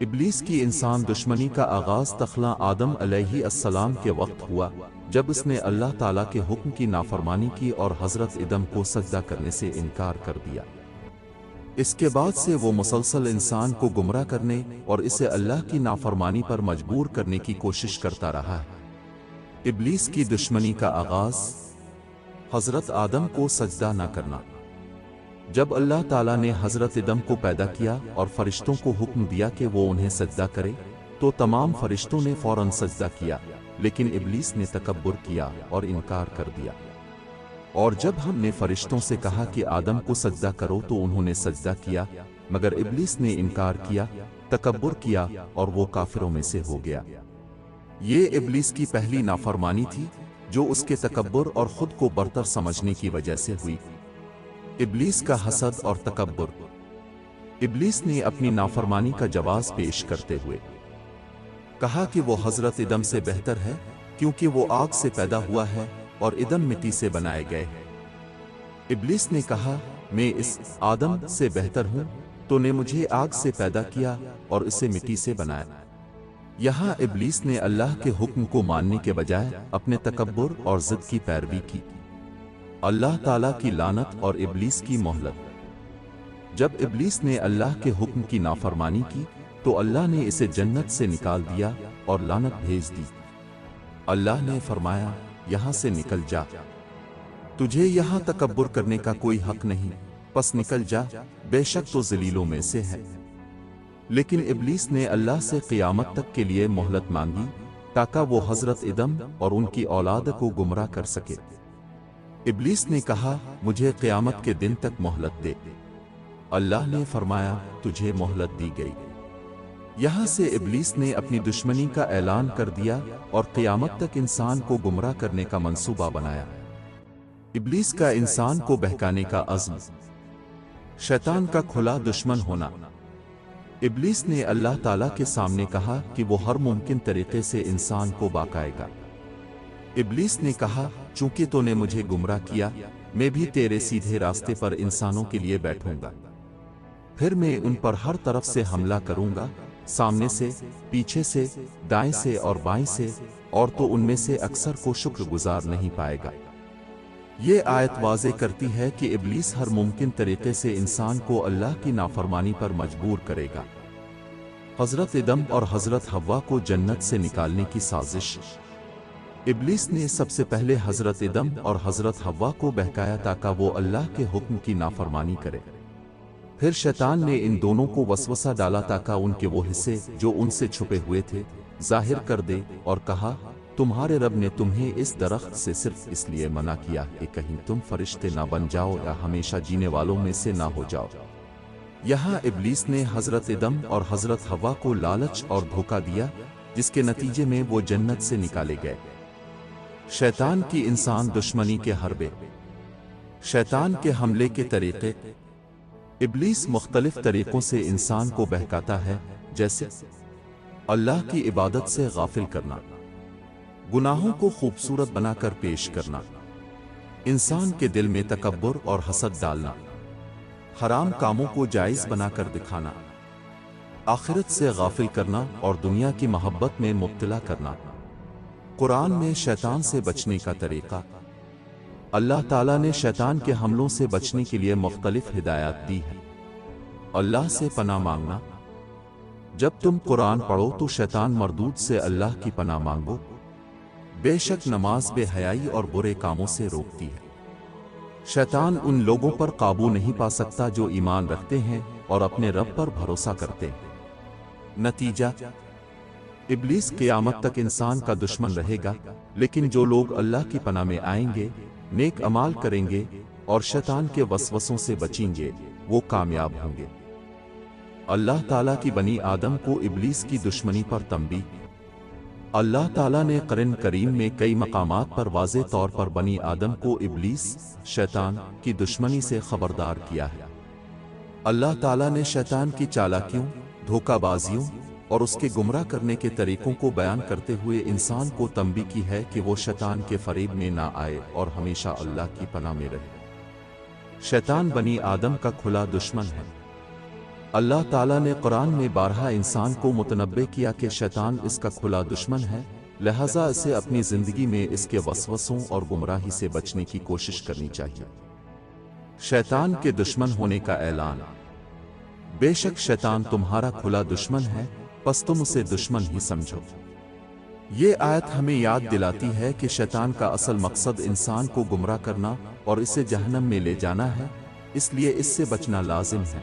ابلیس کی انسان دشمنی کا آغاز تخلیق آدم علیہ السلام کے وقت ہوا، جب اس نے اللہ تعالیٰ کے حکم کی نافرمانی کی اور حضرت آدم کو سجدہ کرنے سے انکار کر دیا۔ اس کے بعد سے وہ مسلسل انسان کو گمراہ کرنے اور اسے اللہ کی نافرمانی پر مجبور کرنے کی کوشش کرتا رہا ہے۔ ابلیس کی دشمنی کا آغاز حضرت آدم کو سجدہ نہ کرنا۔ جب اللہ تعالیٰ نے حضرت آدم کو پیدا کیا اور فرشتوں کو حکم دیا کہ وہ انہیں سجدہ کرے، تو تمام فرشتوں نے فوراً سجدہ کیا، لیکن ابلیس نے تکبر کیا اور انکار کر دیا۔ اور جب ہم نے فرشتوں سے کہا کہ آدم کو سجدہ کرو تو انہوں نے سجدہ کیا، مگر ابلیس نے انکار کیا، تکبر کیا اور وہ کافروں میں سے ہو گیا۔ یہ ابلیس کی پہلی نافرمانی تھی، جو اس کے تکبر اور خود کو برتر سمجھنے کی وجہ سے ہوئی۔ ابلیس کا حسد اور تکبر۔ ابلیس نے اپنی نافرمانی کا جواز پیش کرتے ہوئے کہا کہ وہ حضرت آدم سے بہتر ہے، کیونکہ وہ آگ سے پیدا ہوا ہے اور آدم مٹی سے بنائے گئے ہیں۔ ابلیس نے کہا، میں اس آدم سے بہتر ہوں، تو نے مجھے آگ سے پیدا کیا اور اسے مٹی سے بنایا۔ یہاں ابلیس نے اللہ کے حکم کو ماننے کے بجائے اپنے تکبر اور ضد کی پیروی کی۔ اللہ تعالیٰ کی لعنت اور ابلیس کی مہلت۔ جب ابلیس نے اللہ کے حکم کی نافرمانی کی تو اللہ نے اسے جنت سے نکال دیا اور لعنت بھیج دی۔ اللہ نے فرمایا، یہاں سے نکل جا، تجھے یہاں تکبر کرنے کا کوئی حق نہیں، پس نکل جا، بے شک تو ذلیلوں میں سے ہے۔ لیکن ابلیس نے اللہ سے قیامت تک کے لیے مہلت مانگی، تاکہ وہ حضرت آدم اور ان کی اولاد کو گمراہ کر سکے۔ ابلیس نے کہا، مجھے قیامت کے دن تک مہلت دے۔ اللہ نے فرمایا، تجھے مہلت دی گئی۔ یہاں سے ابلیس نے اپنی دشمنی کا اعلان کر دیا اور قیامت تک انسان کو گمراہ کرنے کا منصوبہ بنایا۔ ابلیس کا انسان کو بہکانے کا عزم۔ شیطان کا کھلا دشمن ہونا۔ ابلیس نے اللہ تعالیٰ کے سامنے کہا کہ وہ ہر ممکن طریقے سے انسان کو بہکائے گا۔ ابلیس نے کہا، چونکہ تو نے مجھے گمراہ کیا، میں بھی تیرے سیدھے راستے پر انسانوں کے لیے بیٹھوں گا، پھر میں ان پر ہر طرف سے حملہ کروں گا، سامنے سے، پیچھے سے، دائیں سے اور بائیں سے، اور تو ان میں سے اکثر کو شکر گزار نہیں پائے گا۔ یہ آیت واضح کرتی ہے کہ ابلیس ہر ممکن طریقے سے انسان کو اللہ کی نافرمانی پر مجبور کرے گا۔ حضرت آدم اور حضرت حوا کو جنت سے نکالنے کی سازش۔ ابلیس نے سب سے پہلے حضرت آدم اور حضرت حوا کو بہکایا تاکہ وہ اللہ کے حکم کی نافرمانی کرے۔ پھر شیطان نے ان دونوں کو وسوسہ ڈالا تاکہ ان کے وہ حصے جو ان سے چھپے ہوئے تھے ظاہر کر دے، اور کہا، تمہارے رب نے تمہیں اس درخت سے صرف اس لیے منع کیا کہ کہیں تم فرشتے نہ بن جاؤ یا ہمیشہ جینے والوں میں سے نہ ہو جاؤ۔ یہاں ابلیس نے حضرت آدم اور حضرت حوا کو لالچ اور دھوکہ دیا، جس کے نتیجے میں وہ جنت سے نکالے گئے۔ شیطان کی انسان دشمنی کے حربے۔ شیطان کے حملے کے طریقے۔ ابلیس مختلف طریقوں سے انسان کو بہکاتا ہے، جیسے اللہ کی عبادت سے غافل کرنا، گناہوں کو خوبصورت بنا کر پیش کرنا، انسان کے دل میں تکبر اور حسد ڈالنا، حرام کاموں کو جائز بنا کر دکھانا، آخرت سے غافل کرنا اور دنیا کی محبت میں مبتلا کرنا۔ قرآن میں شیطان سے بچنے کا طریقہ۔ اللہ تعالیٰ نے شیطان کے حملوں سے بچنے کے لیے مختلف ہدایات دی ہیں۔ اللہ سے پناہ مانگنا۔ جب تم قرآن پڑھو تو شیطان مردود سے اللہ کی پناہ مانگو۔ بے شک نماز بے حیائی اور برے کاموں سے روکتی ہے۔ شیطان ان لوگوں پر قابو نہیں پا سکتا جو ایمان رکھتے ہیں اور اپنے رب پر بھروسہ کرتے ہیں۔ نتیجہ، ابلیس قیامت تک انسان کا دشمن رہے گا، لیکن جو لوگ اللہ کی پناہ میں آئیں گے، نیک اعمال کریں گے اور شیطان کے وسوسوں سے بچیں گے، وہ کامیاب ہوں گے۔ اللہ تعالیٰ کی بنی آدم کو ابلیس کی دشمنی پر تنبیہ۔ اللہ تعالیٰ نے قرآن کریم میں کئی مقامات پر واضح طور پر بنی آدم کو ابلیس، شیطان کی دشمنی سے خبردار کیا ہے۔ اللہ تعالیٰ نے شیطان کی چالاکیوں، دھوکہ بازیوں اور اس کے گمراہ کرنے کے طریقوں کو بیان کرتے ہوئے انسان کو تنبیہ کی ہے کہ وہ شیطان کے فریب میں نہ آئے اور ہمیشہ اللہ کی پناہ میں رہے۔ شیطان بنی آدم کا کھلا دشمن ہے۔ اللہ تعالیٰ نے قرآن میں بارہا انسان کو متنبہ کیا کہ شیطان اس کا کھلا دشمن ہے، لہذا اسے اپنی زندگی میں اس کے وسوسوں اور گمراہی سے بچنے کی کوشش کرنی چاہیے۔ شیطان کے دشمن ہونے کا اعلان۔ بے شک شیطان تمہارا کھلا دشمن ہے، پس تم اسے دشمن ہی سمجھو۔ یہ آیت ہمیں یاد دلاتی ہے کہ شیطان کا اصل مقصد انسان کو گمراہ کرنا اور اسے جہنم میں لے جانا ہے، اس لیے اس سے بچنا لازم ہے۔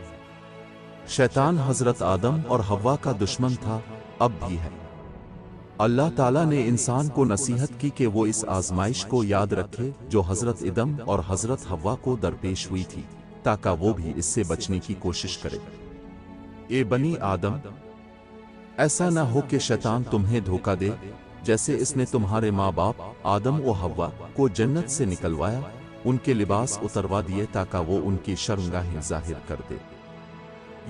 شیطان حضرت آدم اور حوا کا دشمن تھا، اب بھی ہے۔ اللہ تعالیٰ نے انسان کو نصیحت کی کہ وہ اس آزمائش کو یاد رکھے جو حضرت آدم اور حضرت حوا کو درپیش ہوئی تھی، تاکہ وہ بھی اس سے بچنے کی کوشش کرے۔ اے بنی آدم، ایسا نہ ہو کہ شیطان تمہیں دھوکہ دے، جیسے اس نے تمہارے ماں باپ آدم و حوا کو جنت سے نکلوایا، ان کے لباس اتروا دیے تاکہ وہ ان کی شرمگاہیں ظاہر کر دے۔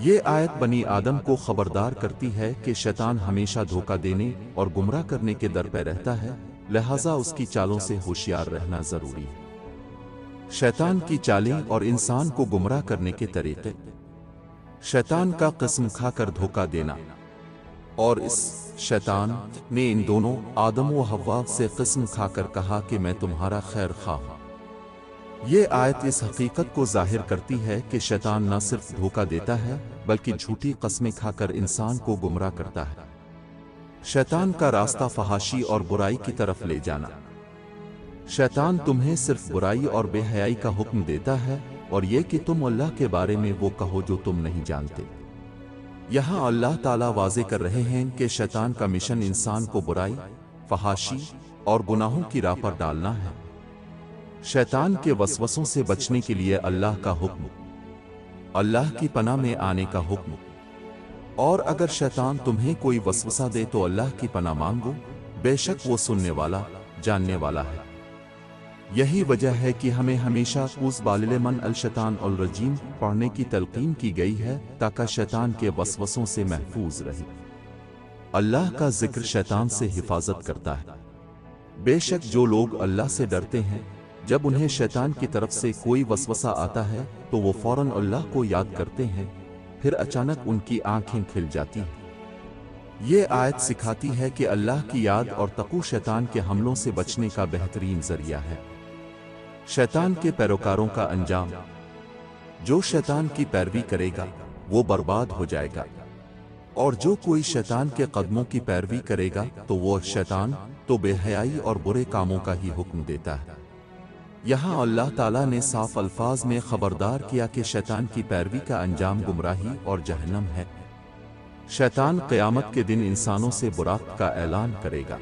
یہ آیت بنی آدم کو خبردار کرتی ہے کہ شیطان ہمیشہ دھوکہ دینے اور گمراہ کرنے کے در پہ رہتا ہے، لہذا اس کی چالوں سے ہوشیار رہنا ضروری ہے۔ شیطان کی چالیں اور انسان کو گمراہ کرنے کے طریقے۔ شیطان کا قسم کھا کر دھوکہ دینا، اور اس شیطان نے ان دونوں آدم و حوا سے قسم کھا کر کہا کہ میں تمہارا خیر خواہ ہوں۔ یہ آیت اس حقیقت کو ظاہر کرتی ہے کہ شیطان نہ صرف دھوکہ دیتا ہے بلکہ جھوٹی قسمیں کھا کر انسان کو گمراہ کرتا ہے۔ شیطان کا راستہ فحاشی اور برائی کی طرف لے جانا۔ شیطان تمہیں صرف برائی اور بے حیائی کا حکم دیتا ہے اور یہ کہ تم اللہ کے بارے میں وہ کہو جو تم نہیں جانتے۔ یہاں اللہ تعالیٰ واضح کر رہے ہیں کہ شیطان کا مشن انسان کو برائی، فحاشی اور گناہوں کی راہ پر ڈالنا ہے۔ شیطان کے وسوسوں سے بچنے کے لیے اللہ کا حکم، اللہ کی پناہ میں آنے کا حکم، اور اگر شیطان تمہیں کوئی وسوسہ دے تو اللہ کی پناہ مانگو، بے شک وہ سننے والا، جاننے والا ہے۔ یہی وجہ ہے کہ ہمیں ہمیشہ اعوذ باللہ من الشیطان الرجیم پڑھنے کی تلقین کی گئی ہے تاکہ شیطان کے وسوسوں سے محفوظ رہے۔ اللہ کا ذکر شیطان سے حفاظت کرتا ہے۔ بے شک جو لوگ اللہ سے ڈرتے ہیں، جب انہیں شیطان کی طرف سے کوئی وسوسہ آتا ہے تو وہ فوراً اللہ کو یاد کرتے ہیں، پھر اچانک ان کی آنکھیں کھل جاتی ہیں۔ یہ آیت سکھاتی ہے کہ اللہ کی یاد اور تقوی شیطان کے حملوں سے بچنے کا بہترین ذریعہ ہے۔ شیطان کے پیروکاروں کا انجام۔ جو شیطان کی پیروی کرے گا وہ برباد ہو جائے گا، اور جو کوئی شیطان کے قدموں کی پیروی کرے گا تو وہ شیطان تو بے حیائی اور برے کاموں کا ہی حکم دیتا ہے۔ یہاں اللہ تعالیٰ نے صاف الفاظ میں خبردار کیا کہ شیطان کی پیروی کا انجام گمراہی اور جہنم ہے۔ شیطان قیامت کے دن انسانوں سے براق کا اعلان کرے گا،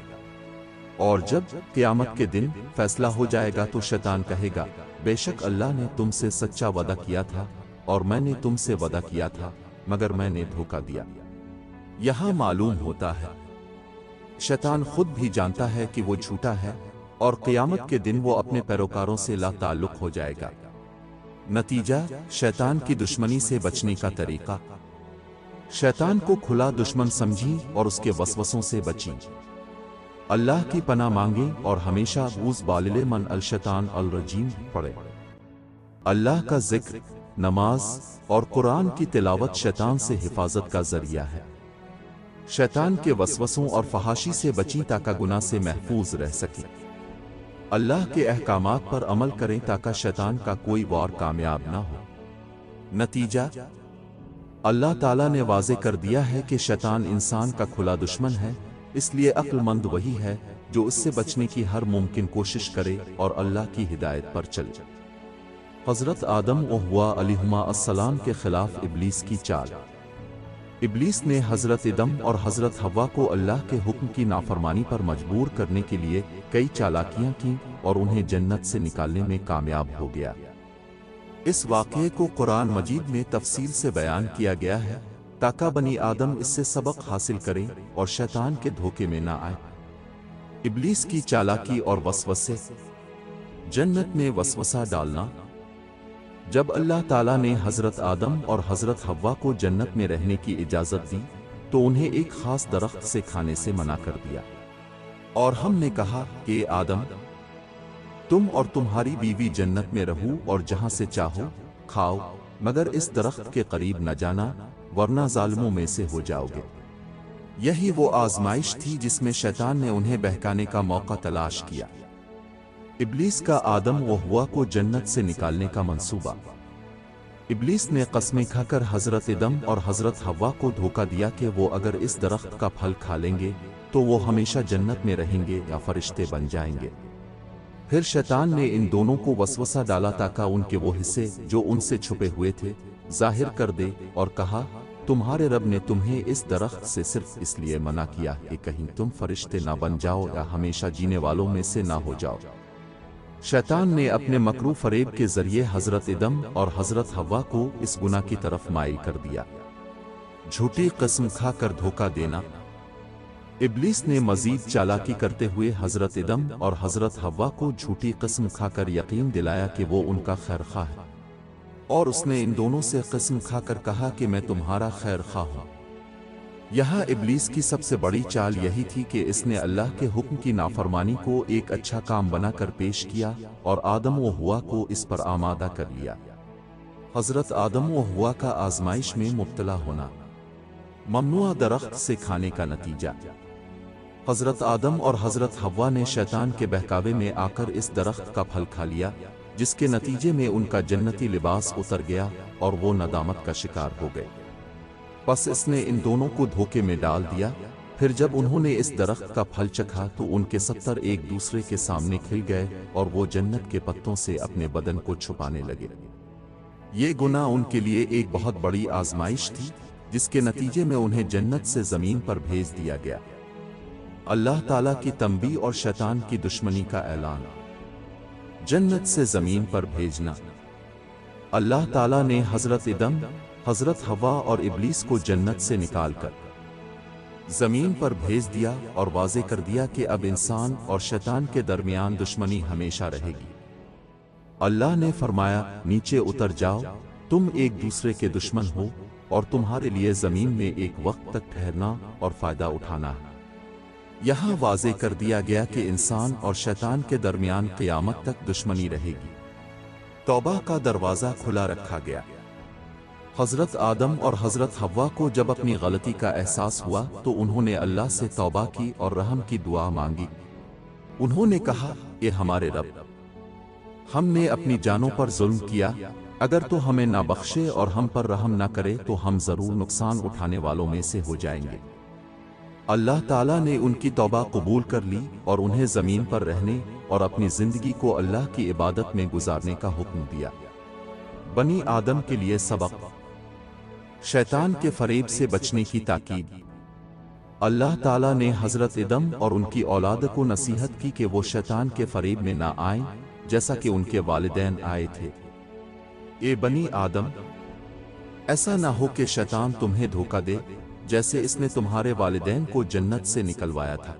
اور جب قیامت کے دن فیصلہ ہو جائے گا تو شیطان کہے گا، بے شک اللہ نے تم سے سچا وعدہ کیا تھا اور میں نے تم سے وعدہ کیا تھا، مگر میں نے دھوکہ دیا۔ یہاں معلوم ہوتا ہے شیطان خود بھی جانتا ہے کہ وہ جھوٹا ہے، اور قیامت کے دن وہ اپنے پیروکاروں سے لا تعلق ہو جائے گا۔ نتیجہ، شیطان کی دشمنی سے بچنے کا طریقہ۔ شیطان کو کھلا دشمن سمجھیں اور اس کے وسوسوں سے بچیں۔ اللہ کی پناہ مانگیں اور ہمیشہ اعوذ باللہ من الشیطان الرجیم پڑھیں۔ اللہ کا ذکر، نماز اور قرآن کی تلاوت شیطان سے حفاظت کا ذریعہ ہے۔ شیطان کے وسوسوں اور فحاشی سے بچیں تاکہ گناہ سے محفوظ رہ سکیں۔ اللہ کے احکامات پر عمل کریں تاکہ شیطان کا کوئی وار کامیاب نہ ہو۔ نتیجہ، اللہ تعالیٰ نے واضح کر دیا ہے کہ شیطان انسان کا کھلا دشمن ہے، اس لیے عقل مند وہی ہے جو اس سے بچنے کی ہر ممکن کوشش کرے اور اللہ کی ہدایت پر چلے۔ حضرت آدم و حوا علیہما السلام کے خلاف ابلیس کی چال۔ ابلیس نے حضرت آدم اور حضرت حوا کو اللہ کے حکم کی نافرمانی پر مجبور کرنے کے لیے کئی چالاکیاں کیں اور انہیں جنت سے نکالنے میں کامیاب ہو گیا۔ اس واقعے کو قرآن مجید میں تفصیل سے بیان کیا گیا ہے تاکہ بنی آدم اس سے سبق حاصل کریں اور شیطان کے دھوکے میں نہ آئے۔ ابلیس کی چالاکی اور وسوسے۔ جنت میں وسوسہ ڈالنا۔ جب اللہ تعالیٰ نے حضرت آدم اور حضرت حوا کو جنت میں رہنے کی اجازت دی تو انہیں ایک خاص درخت سے کھانے سے منع کر دیا، اور ہم نے کہا کہ اے آدم، تم اور تمہاری بیوی جنت میں رہو اور جہاں سے چاہو کھاؤ، مگر اس درخت کے قریب نہ جانا ورنہ ظالموں میں سے ہو جاؤ گے۔ یہی وہ آزمائش تھی جس میں شیطان نے انہیں بہکانے کا موقع تلاش کیا۔ ابلیس کا آدم و حوا کو جنت سے نکالنے کا منصوبہ۔ ابلیس نے قسمیں کھا کر حضرت آدم اور حضرت حوا کو دھوکہ دیا کہ وہ اگر اس درخت کا پھل کھا لیں گے تو وہ ہمیشہ جنت میں رہیں گے یا فرشتے بن جائیں گے۔ پھر شیطان نے ان دونوں کو وسوسہ ڈالا تاکہ ان کے وہ حصے جو ان سے چھپے ہوئے تھے ظاہر کر دے، اور کہا تمہارے رب نے تمہیں اس درخت سے صرف اس لیے منع کیا کہ کہیں تم فرشتے نہ بن جاؤ یا ہمیشہ جینے والوں میں سے نہ ہو جاؤ۔ شیطان نے اپنے مکرو فریب کے ذریعے حضرت آدم اور حضرت حوا کو اس گناہ کی طرف مائل کر دیا۔ جھوٹی قسم کھا کر دھوکہ دینا۔ ابلیس نے مزید چالاکی کرتے ہوئے حضرت آدم اور حضرت حوا کو جھوٹی قسم کھا کر یقین دلایا کہ وہ ان کا خیر خواہ ہے، اور اس نے ان دونوں سے قسم کھا کر کہا کہ میں تمہارا خیر خواہ ہوں۔ یہاں ابلیس کی سب سے بڑی چال یہی تھی کہ اس نے اللہ کے حکم کی نافرمانی کو ایک اچھا کام بنا کر پیش کیا اور آدم و حوا کو اس پر آمادہ کر لیا۔ حضرت آدم و حوا کا آزمائش میں مبتلا ہونا۔ ممنوع درخت سے کھانے کا نتیجہ۔ حضرت آدم اور حضرت حوا نے شیطان کے بہکاوے میں آ کر اس درخت کا پھل کھا لیا، جس کے نتیجے میں ان کا جنتی لباس اتر گیا اور وہ ندامت کا شکار ہو گئے۔ پس اس نے ان دونوں کو دھوکے میں ڈال دیا۔ پھر جب انہوں نے اس درخت کا پھل چکھا تو ان کے ستر ایک دوسرے کے سامنے کھل گئے اور وہ جنت کے پتوں سے اپنے بدن کو چھپانے لگے۔ یہ گناہ ان کے لیے ایک بہت بڑی آزمائش تھی جس کے نتیجے میں انہیں جنت سے زمین پر بھیج دیا گیا۔ اللہ تعالیٰ کی تنبیہ اور شیطان کی دشمنی کا اعلان۔ جنت سے زمین پر بھیجنا۔ اللہ تعالیٰ نے حضرت آدم، حضرت حوا اور ابلیس کو جنت سے نکال کر زمین پر بھیج دیا اور واضح کر دیا کہ اب انسان اور شیطان کے درمیان دشمنی ہمیشہ رہے گی۔ اللہ نے فرمایا نیچے اتر جاؤ، تم ایک دوسرے کے دشمن ہو اور تمہارے لیے زمین میں ایک وقت تک ٹھہرنا اور فائدہ اٹھانا ہے۔ یہاں واضح کر دیا گیا کہ انسان اور شیطان کے درمیان قیامت تک دشمنی رہے گی۔ توبہ کا دروازہ کھلا رکھا گیا۔ حضرت آدم اور حضرت حوا کو جب اپنی غلطی کا احساس ہوا تو انہوں نے اللہ سے توبہ کی اور رحم کی دعا مانگی۔ انہوں نے کہا اے ہمارے رب، ہم نے اپنی جانوں پر ظلم کیا، اگر تو ہمیں نہ بخشے اور ہم پر رحم نہ کرے تو ہم ضرور نقصان اٹھانے والوں میں سے ہو جائیں گے۔ اللہ تعالیٰ نے ان کی توبہ قبول کر لی اور انہیں زمین پر رہنے اور اپنی زندگی کو اللہ کی عبادت میں گزارنے کا حکم دیا۔ بنی آدم کے لیے سبق۔ شیطان کے فریب سے بچنے کی تاکید۔ اللہ تعالیٰ نے حضرت آدم اور ان کی اولاد کو نصیحت کی کہ وہ شیطان کے فریب میں نہ آئیں جیسا کہ ان کے والدین آئے تھے۔ اے بنی آدم، ایسا نہ ہو کہ شیطان تمہیں دھوکہ دے جیسے اس نے تمہارے والدین کو جنت سے نکلوایا تھا۔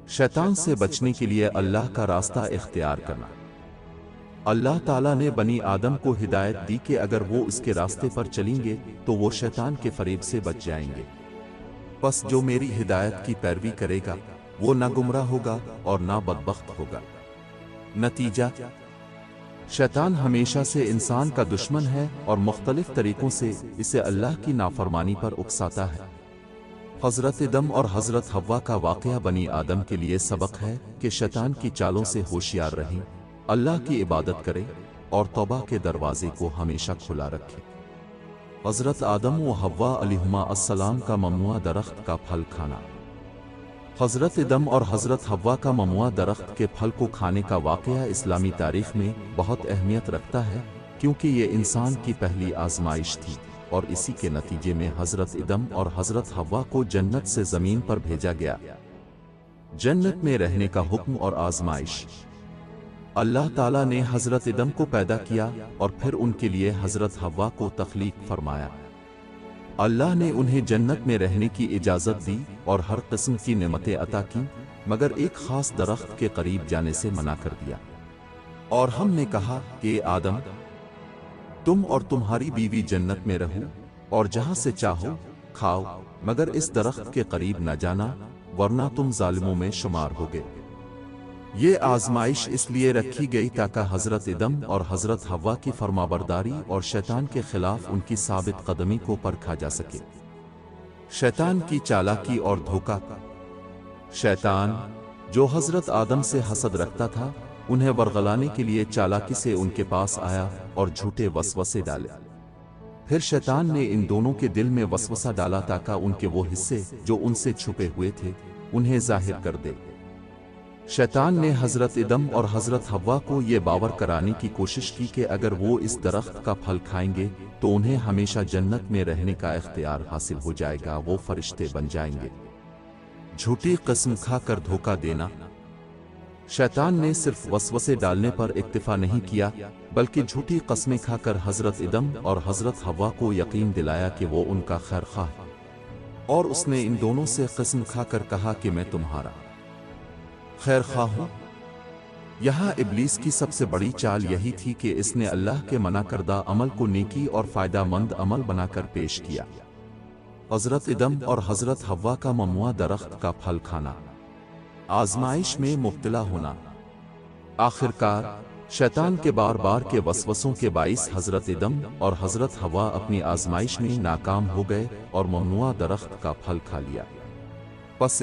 شیطان سے بچنے کے لیے اللہ کا راستہ اختیار کرنا۔ اللہ تعالیٰ نے بنی آدم کو ہدایت دی کہ اگر وہ اس کے راستے پر چلیں گے تو وہ شیطان کے فریب سے بچ جائیں گے۔ پس جو میری ہدایت کی پیروی کرے گا وہ نہ گمراہ ہوگا اور نہ بدبخت ہوگا۔ نتیجہ، شیطان ہمیشہ سے انسان کا دشمن ہے اور مختلف طریقوں سے اسے اللہ کی نافرمانی پر اکساتا ہے۔ حضرت آدم اور حضرت حوا کا واقعہ بنی آدم کے لیے سبق ہے کہ شیطان کی چالوں سے ہوشیار رہیں، اللہ کی عبادت کریں اور توبہ کے دروازے کو ہمیشہ کھلا رکھیں۔ حضرت آدم و حوا علیہما السلام کا ممنوع درخت کا پھل کھانا۔ حضرت دم اور حضرت حوا کا ممنوع درخت کے پھل کو کھانے کا واقعہ اسلامی تاریخ میں بہت اہمیت رکھتا ہے، کیونکہ یہ انسان کی پہلی آزمائش تھی، اور اسی کے نتیجے میں حضرت ادم اور حضرت حوا کو جنت سے زمین پر بھیجا گیا۔ جنت میں رہنے کا حکم اور آزمائش۔ اللہ تعالیٰ نے حضرت ادم کو پیدا کیا اور پھر ان کے لیے حضرت حوا کو تخلیق فرمایا۔ اللہ نے انہیں جنت میں رہنے کی اجازت دی اور ہر قسم کی نعمتیں عطا کیں، مگر ایک خاص درخت کے قریب جانے سے منع کر دیا، اور ہم نے کہا کہ آدم، تم اور تمہاری بیوی جنت میں رہو اور جہاں سے چاہو کھاؤ، مگر اس درخت کے قریب نہ جانا، ورنہ تم ظالموں میں شمار ہوگے۔ یہ آزمائش اس لیے رکھی گئی تاکہ حضرت ادم اور حضرت حوا کی فرمانبرداری اور شیطان کے خلاف ان کی ثابت قدمی کو پرکھا جا سکے۔ شیطان کی چالاکی اور دھوکہ۔ شیطان، جو حضرت آدم سے حسد رکھتا تھا، انہیں ورغلانے کے لیے چالاکی سے ان کے پاس آیا اور جھوٹے وسوسے ڈالے۔ پھر شیطان نے ان دونوں کے دل میں وسوسہ ڈالا تاکہ ان کے وہ حصے جو ان سے چھپے ہوئے تھے انہیں ظاہر کر دے۔ شیطان نے حضرت ادم اور حضرت حوا کو یہ باور کرانے کی کوشش کی کہ اگر وہ اس درخت کا پھل کھائیں گے تو انہیں ہمیشہ جنت میں رہنے کا اختیار حاصل ہو جائے گا، وہ فرشتے بن جائیں گے۔ جھوٹی قسم کھا کر دھوکہ دینا۔ شیطان نے صرف وسوسے ڈالنے پر اکتفا نہیں کیا، بلکہ جھوٹی قسمیں کھا کر حضرت ادم اور حضرت حوا کو یقین دلایا کہ وہ ان کا خیر خواہ ہے، اور اس نے ان دونوں سے قسم کھا کر کہا کہ میں تمہارا خیر خواہ ہوں۔ یہاں ابلیس کی سب سے بڑی چال یہی تھی کہ اس نے اللہ کے منع کردہ عمل کو نیکی اور فائدہ مند عمل بنا کر پیش کیا۔ حضرت ادم اور حضرت حوا کا ممنوع درخت کا پھل کھانا، آزمائش میں مبتلا ہونا۔ آخرکار شیطان کے بار بار کے وسوسوں کے باعث حضرت ادم اور حضرت حوا اپنی آزمائش میں ناکام ہو گئے اور ممنوع درخت کا پھل کھا لیا۔ پس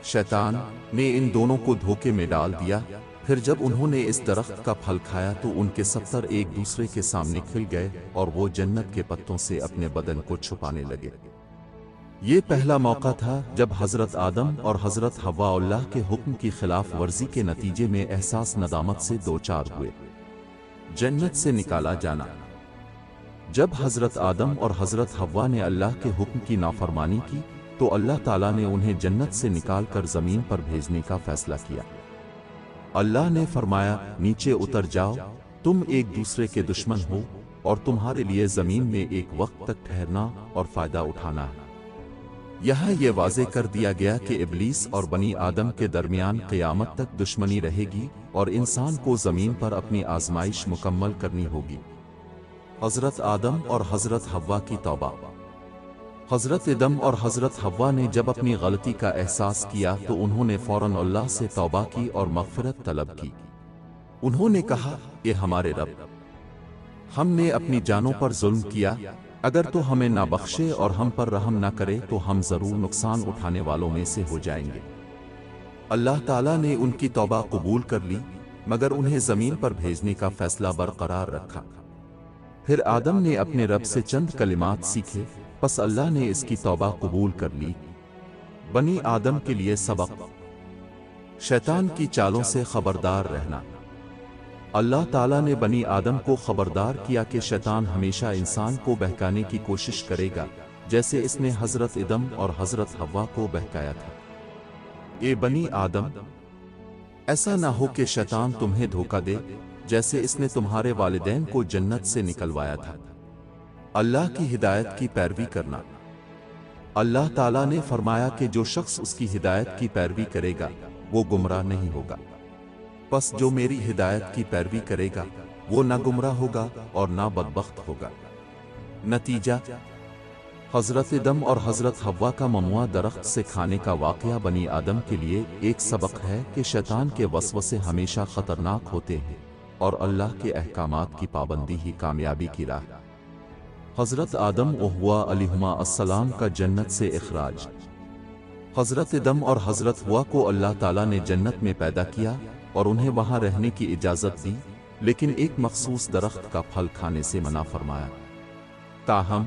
شیطان نے ان دونوں کو دھوکے میں ڈال دیا۔ پھر جب انہوں نے اس درخت کا پھل کھایا تو ان کے ستر ایک دوسرے کے سامنے کھل گئے اور وہ جنت کے پتوں سے اپنے بدن کو چھپانے لگے۔ یہ پہلا موقع تھا جب حضرت آدم اور حضرت حوا اللہ کے حکم کی خلاف ورزی کے نتیجے میں احساس ندامت سے دوچار ہوئے۔ جنت سے نکالا جانا۔ جب حضرت آدم اور حضرت حوا نے اللہ کے حکم کی نافرمانی کی تو اللہ تعالیٰ نے انہیں جنت سے نکال کر زمین پر بھیجنے کا فیصلہ کیا۔ اللہ نے فرمایا، نیچے اتر جاؤ، تم ایک دوسرے کے دشمن ہو اور تمہارے لیے زمین میں ایک وقت تک ٹھہرنا اور فائدہ اٹھانا ہے۔ یہاں یہ واضح کر دیا گیا کہ ابلیس اور بنی آدم کے درمیان قیامت تک دشمنی رہے گی اور انسان کو زمین پر اپنی آزمائش مکمل کرنی ہوگی۔ حضرت آدم اور حضرت حوا کی توبہ۔ حضرت ادم اور حضرت حوا نے جب اپنی غلطی کا احساس کیا تو انہوں نے فوراً اللہ سے توبہ کی اور مغفرت طلب کی۔ انہوں نے کہا، اے ہمارے رب، ہم نے اپنی جانوں پر ظلم کیا، اگر تو ہمیں نہ بخشے اور ہم پر رحم نہ کرے تو ہم ضرور نقصان اٹھانے والوں میں سے ہو جائیں گے۔ اللہ تعالیٰ نے ان کی توبہ قبول کر لی، مگر انہیں زمین پر بھیجنے کا فیصلہ برقرار رکھا۔ پھر آدم نے اپنے رب سے چند کلمات سیکھے، پس اللہ نے اس کی توبہ قبول کر لی۔ بنی آدم کے لیے سبق۔ شیطان کی چالوں سے خبردار رہنا۔ اللہ تعالیٰ نے بنی آدم کو خبردار کیا کہ شیطان ہمیشہ انسان کو بہکانے کی کوشش کرے گا، جیسے اس نے حضرت ادم اور حضرت حوا کو بہکایا تھا۔ اے بنی آدم، ایسا نہ ہو کہ شیطان تمہیں دھوکہ دے، جیسے اس نے تمہارے والدین کو جنت سے نکلوایا تھا۔ اللہ کی ہدایت کی پیروی کرنا۔ اللہ تعالیٰ نے فرمایا کہ جو شخص اس کی ہدایت کی پیروی کرے گا وہ گمراہ نہیں ہوگا، پس جو میری ہدایت کی پیروی کرے گا وہ نہ گمراہ ہوگا اور نہ بدبخت ہوگا۔ نتیجہ، حضرت ادم اور حضرت حوا کا ممنوع درخت سے کھانے کا واقعہ بنی آدم کے لیے ایک سبق ہے کہ شیطان کے وسوسے ہمیشہ خطرناک ہوتے ہیں اور اللہ کے احکامات کی پابندی ہی کامیابی کی راہ۔ حضرت آدم و حوا علیہما السلام کا جنت سے اخراج۔ حضرت آدم اور حضرت حوا کو اللہ تعالیٰ نے جنت میں پیدا کیا اور انہیں وہاں رہنے کی اجازت دی، لیکن ایک مخصوص درخت کا پھل کھانے سے منع فرمایا۔ تاہم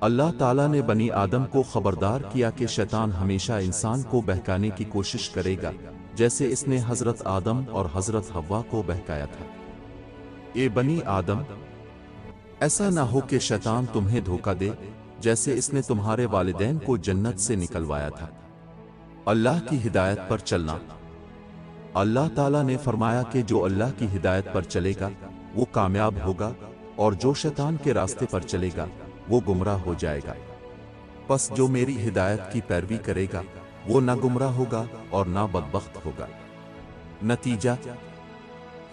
اللہ تعالیٰ نے بنی آدم کو خبردار کیا کہ شیطان ہمیشہ انسان کو بہکانے کی کوشش کرے گا، جیسے اس نے حضرت آدم اور حضرت حوا کو بہکایا تھا۔ اے بنی آدم، ایسا نہ ہو کہ شیطان تمہیں دھوکہ دے، جیسے اس نے تمہارے والدین کو جنت سے نکلوایا تھا۔ اللہ کی ہدایت پر چلنا۔ اللہ تعالیٰ نے فرمایا کہ جو اللہ کی ہدایت پر چلے گا وہ کامیاب ہوگا، اور جو شیطان کے راستے پر چلے گا وہ گمراہ ہو جائے گا۔ پس جو میری ہدایت کی پیروی کرے گا وہ نہ گمراہ ہوگا اور نہ بدبخت ہوگا۔ نتیجہ،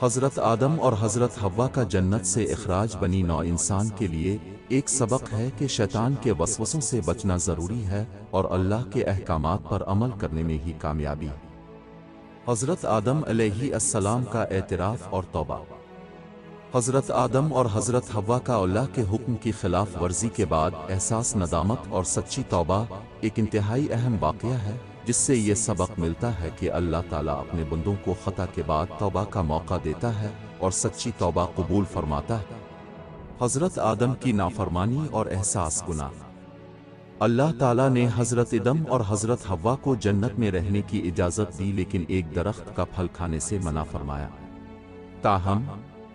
حضرت آدم اور حضرت حوا کا جنت سے اخراج بنی نوع انسان کے لیے ایک سبق ہے کہ شیطان کے وسوسوں سے بچنا ضروری ہے اور اللہ کے احکامات پر عمل کرنے میں ہی کامیابی ہے۔ حضرت آدم علیہ السلام کا اعتراف اور توبہ۔ حضرت آدم اور حضرت حوا کا اللہ کے حکم کی خلاف ورزی کے بعد احساس ندامت اور سچی توبہ ایک انتہائی اہم واقعہ ہے، جس سے یہ سبق ملتا ہے کہ اللہ تعالیٰ اپنے بندوں کو خطا کے بعد توبہ کا موقع دیتا ہے اور سچی توبہ قبول فرماتا ہے۔ حضرت آدم کی نافرمانی اور احساس گناہ۔ اللہ تعالیٰ نے حضرت آدم اور حضرت حوا کو جنت میں رہنے کی اجازت دی، لیکن ایک درخت کا پھل کھانے سے منع فرمایا۔ تاہم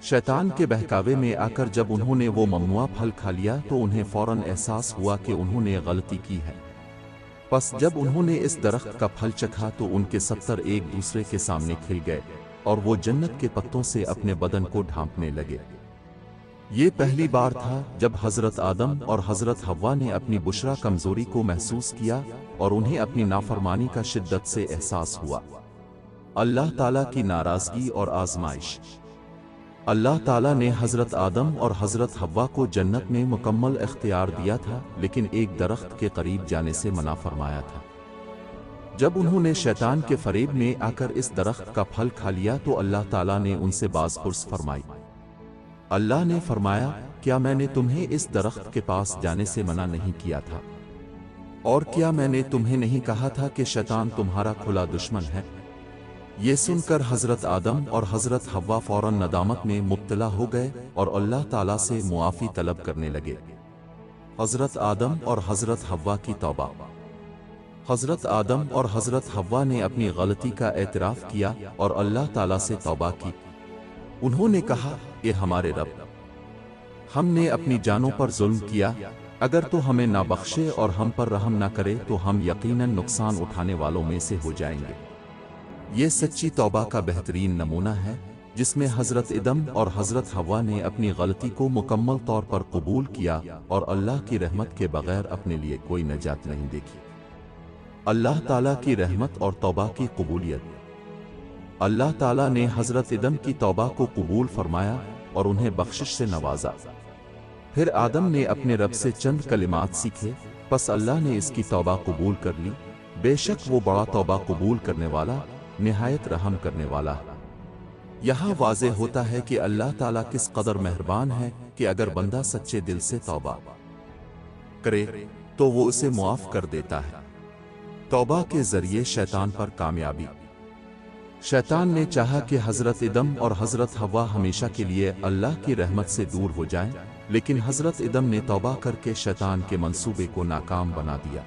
شیطان کے بہکاوے میں آ کر جب انہوں نے وہ ممنوع پھل کھا لیا تو انہیں فوراً احساس ہوا کہ انہوں نے غلطی کی ہے۔ پس جب انہوں نے اس درخت کا پھل چکھا تو ان کے 70 ایک دوسرے کے سامنے کھل گئے اور وہ جنت کے پتوں سے اپنے بدن کو ڈھانپنے لگے۔ یہ پہلی بار تھا جب حضرت آدم اور حضرت حوا نے اپنی بشرا کمزوری کو محسوس کیا اور انہیں اپنی نافرمانی کا شدت سے احساس ہوا۔ اللہ تعالیٰ کی ناراضگی اور آزمائش۔ اللہ تعالیٰ نے حضرت آدم اور حضرت حوا کو جنت میں مکمل اختیار دیا تھا، لیکن ایک درخت کے قریب جانے سے منع فرمایا تھا۔ جب انہوں نے شیطان کے فریب میں آ کر اس درخت کا پھل کھا لیا تو اللہ تعالیٰ نے ان سے باز پرس فرمائی۔ اللہ نے فرمایا، کیا میں نے تمہیں اس درخت کے پاس جانے سے منع نہیں کیا تھا؟ اور کیا میں نے تمہیں نہیں کہا تھا کہ شیطان تمہارا کھلا دشمن ہے؟ یہ سن کر حضرت آدم اور حضرت حوا فوراً ندامت میں مبتلا ہو گئے اور اللہ تعالیٰ سے معافی طلب کرنے لگے۔ حضرت آدم اور حضرت حوا کی توبہ۔ حضرت آدم اور حضرت حوا نے اپنی غلطی کا اعتراف کیا اور اللہ تعالیٰ سے توبہ کی۔ انہوں نے کہا، اے ہمارے رب، ہم نے اپنی جانوں پر ظلم کیا، اگر تو ہمیں نہ بخشے اور ہم پر رحم نہ کرے تو ہم یقیناً نقصان اٹھانے والوں میں سے ہو جائیں گے۔ یہ سچی توبہ کا بہترین نمونہ ہے، جس میں حضرت آدم اور حضرت حوا نے اپنی غلطی کو مکمل طور پر قبول کیا اور اللہ کی رحمت کے بغیر اپنے لیے کوئی نجات نہیں دیکھی۔ اللہ تعالیٰ کی رحمت اور توبہ کی قبولیت۔ اللہ تعالیٰ نے حضرت آدم کی توبہ کو قبول فرمایا اور انہیں بخشش سے نوازا۔ پھر آدم نے اپنے رب سے چند کلمات سیکھے، پس اللہ نے اس کی توبہ قبول کر لی۔ بے شک وہ بڑا توبہ قبول کرنے والا، نہایت رحم کرنے والا ہے۔ یہاں واضح ہوتا ہے کہ اللہ تعالیٰ کس قدر مہربان ہے کہ اگر بندہ سچے دل سے توبہ کرے تو وہ اسے معاف کر دیتا ہے۔ توبہ کے ذریعے شیطان پر کامیابی۔ شیطان نے چاہا کہ حضرت آدم اور حضرت حوا ہمیشہ کے لیے اللہ کی رحمت سے دور ہو جائیں، لیکن حضرت آدم نے توبہ کر کے شیطان کے منصوبے کو ناکام بنا دیا۔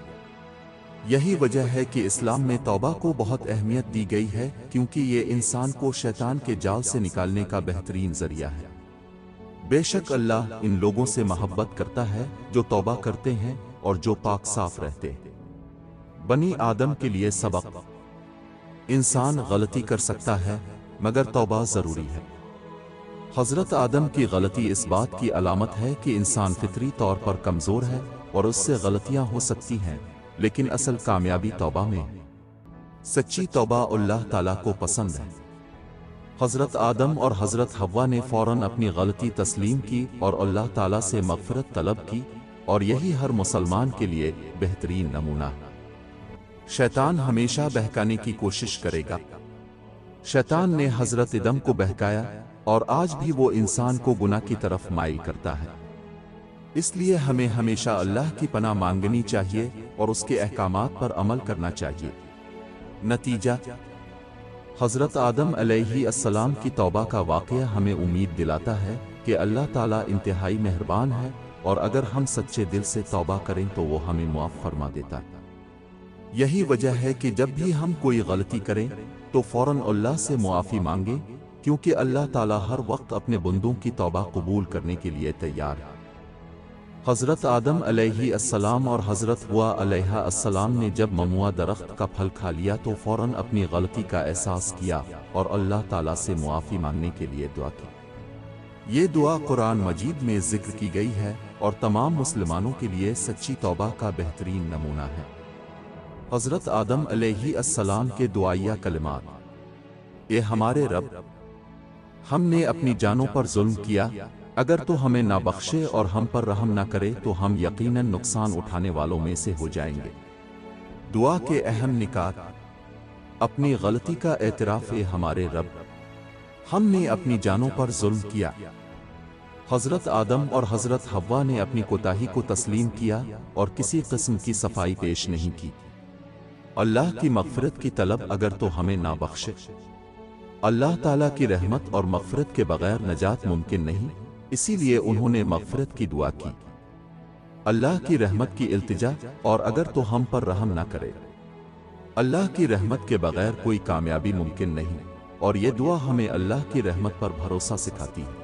یہی وجہ ہے کہ اسلام میں توبہ کو بہت اہمیت دی گئی ہے، کیونکہ یہ انسان کو شیطان کے جال سے نکالنے کا بہترین ذریعہ ہے۔ بے شک اللہ ان لوگوں سے محبت کرتا ہے جو توبہ کرتے ہیں اور جو پاک صاف رہتے ہیں۔ بنی آدم کے لیے سبق۔ انسان غلطی کر سکتا ہے، مگر توبہ ضروری ہے۔ حضرت آدم کی غلطی اس بات کی علامت ہے کہ انسان فطری طور پر کمزور ہے اور اس سے غلطیاں ہو سکتی ہیں، لیکن اصل کامیابی توبہ میں ہے۔ سچی توبہ اللہ تعالیٰ کو پسند ہے۔ حضرت آدم اور حضرت حوا نے فوراً اپنی غلطی تسلیم کی اور اللہ تعالیٰ سے مغفرت طلب کی، اور یہی ہر مسلمان کے لیے بہترین نمونہ ہے۔ شیطان ہمیشہ بہکانے کی کوشش کرے گا۔ شیطان نے حضرت آدم کو بہکایا اور آج بھی وہ انسان کو گناہ کی طرف مائل کرتا ہے۔ اس لیے ہمیں ہمیشہ اللہ کی پناہ مانگنی چاہیے اور اس کے احکامات پر عمل کرنا چاہیے۔ نتیجہ، حضرت آدم علیہ السلام کی توبہ کا واقعہ ہمیں امید دلاتا ہے کہ اللہ تعالیٰ انتہائی مہربان ہے اور اگر ہم سچے دل سے توبہ کریں تو وہ ہمیں معاف فرما دیتا ہے۔ یہی وجہ ہے کہ جب بھی ہم کوئی غلطی کریں تو فوراً اللہ سے معافی مانگیں، کیونکہ اللہ تعالیٰ ہر وقت اپنے بندوں کی توبہ قبول کرنے کے لیے تیار ہے۔ حضرت آدم علیہ السلام اور حضرت حوا علیہ السلام نے جب ممنوع درخت کا پھل کھا لیا تو فوراً اپنی غلطی کا احساس کیا اور اللہ تعالیٰ سے معافی مانگنے کے لیے دعا کی۔ یہ دعا قرآن مجید میں ذکر کی گئی ہے اور تمام مسلمانوں کے لیے سچی توبہ کا بہترین نمونہ ہے۔ حضرت آدم علیہ السلام کے دعائیہ کلمات: اے ہمارے رب، ہم نے اپنی جانوں پر ظلم کیا، اگر تو ہمیں نہ بخشے اور ہم پر رحم نہ کرے تو ہم یقیناً نقصان اٹھانے والوں میں سے ہو جائیں گے۔ دعا کے اہم نکات: اپنی غلطی کا اعتراف: اے ہمارے رب، ہم نے اپنی جانوں پر ظلم کیا۔ حضرت آدم اور حضرت حوا نے اپنی کوتاہی کو تسلیم کیا اور کسی قسم کی صفائی پیش نہیں کی۔ اللہ کی مغفرت کی طلب: اگر تو ہمیں نہ بخشے۔ اللہ تعالیٰ کی رحمت اور مغفرت کے بغیر نجات ممکن نہیں، اسی لیے انہوں نے مغفرت کی دعا کی، اللہ کی رحمت کی التجا، اور اگر تو ہم پر رحم نہ کرے۔ اللہ کی رحمت کے بغیر کوئی کامیابی ممکن نہیں، اور یہ دعا ہمیں اللہ کی رحمت پر بھروسہ سکھاتی ہے۔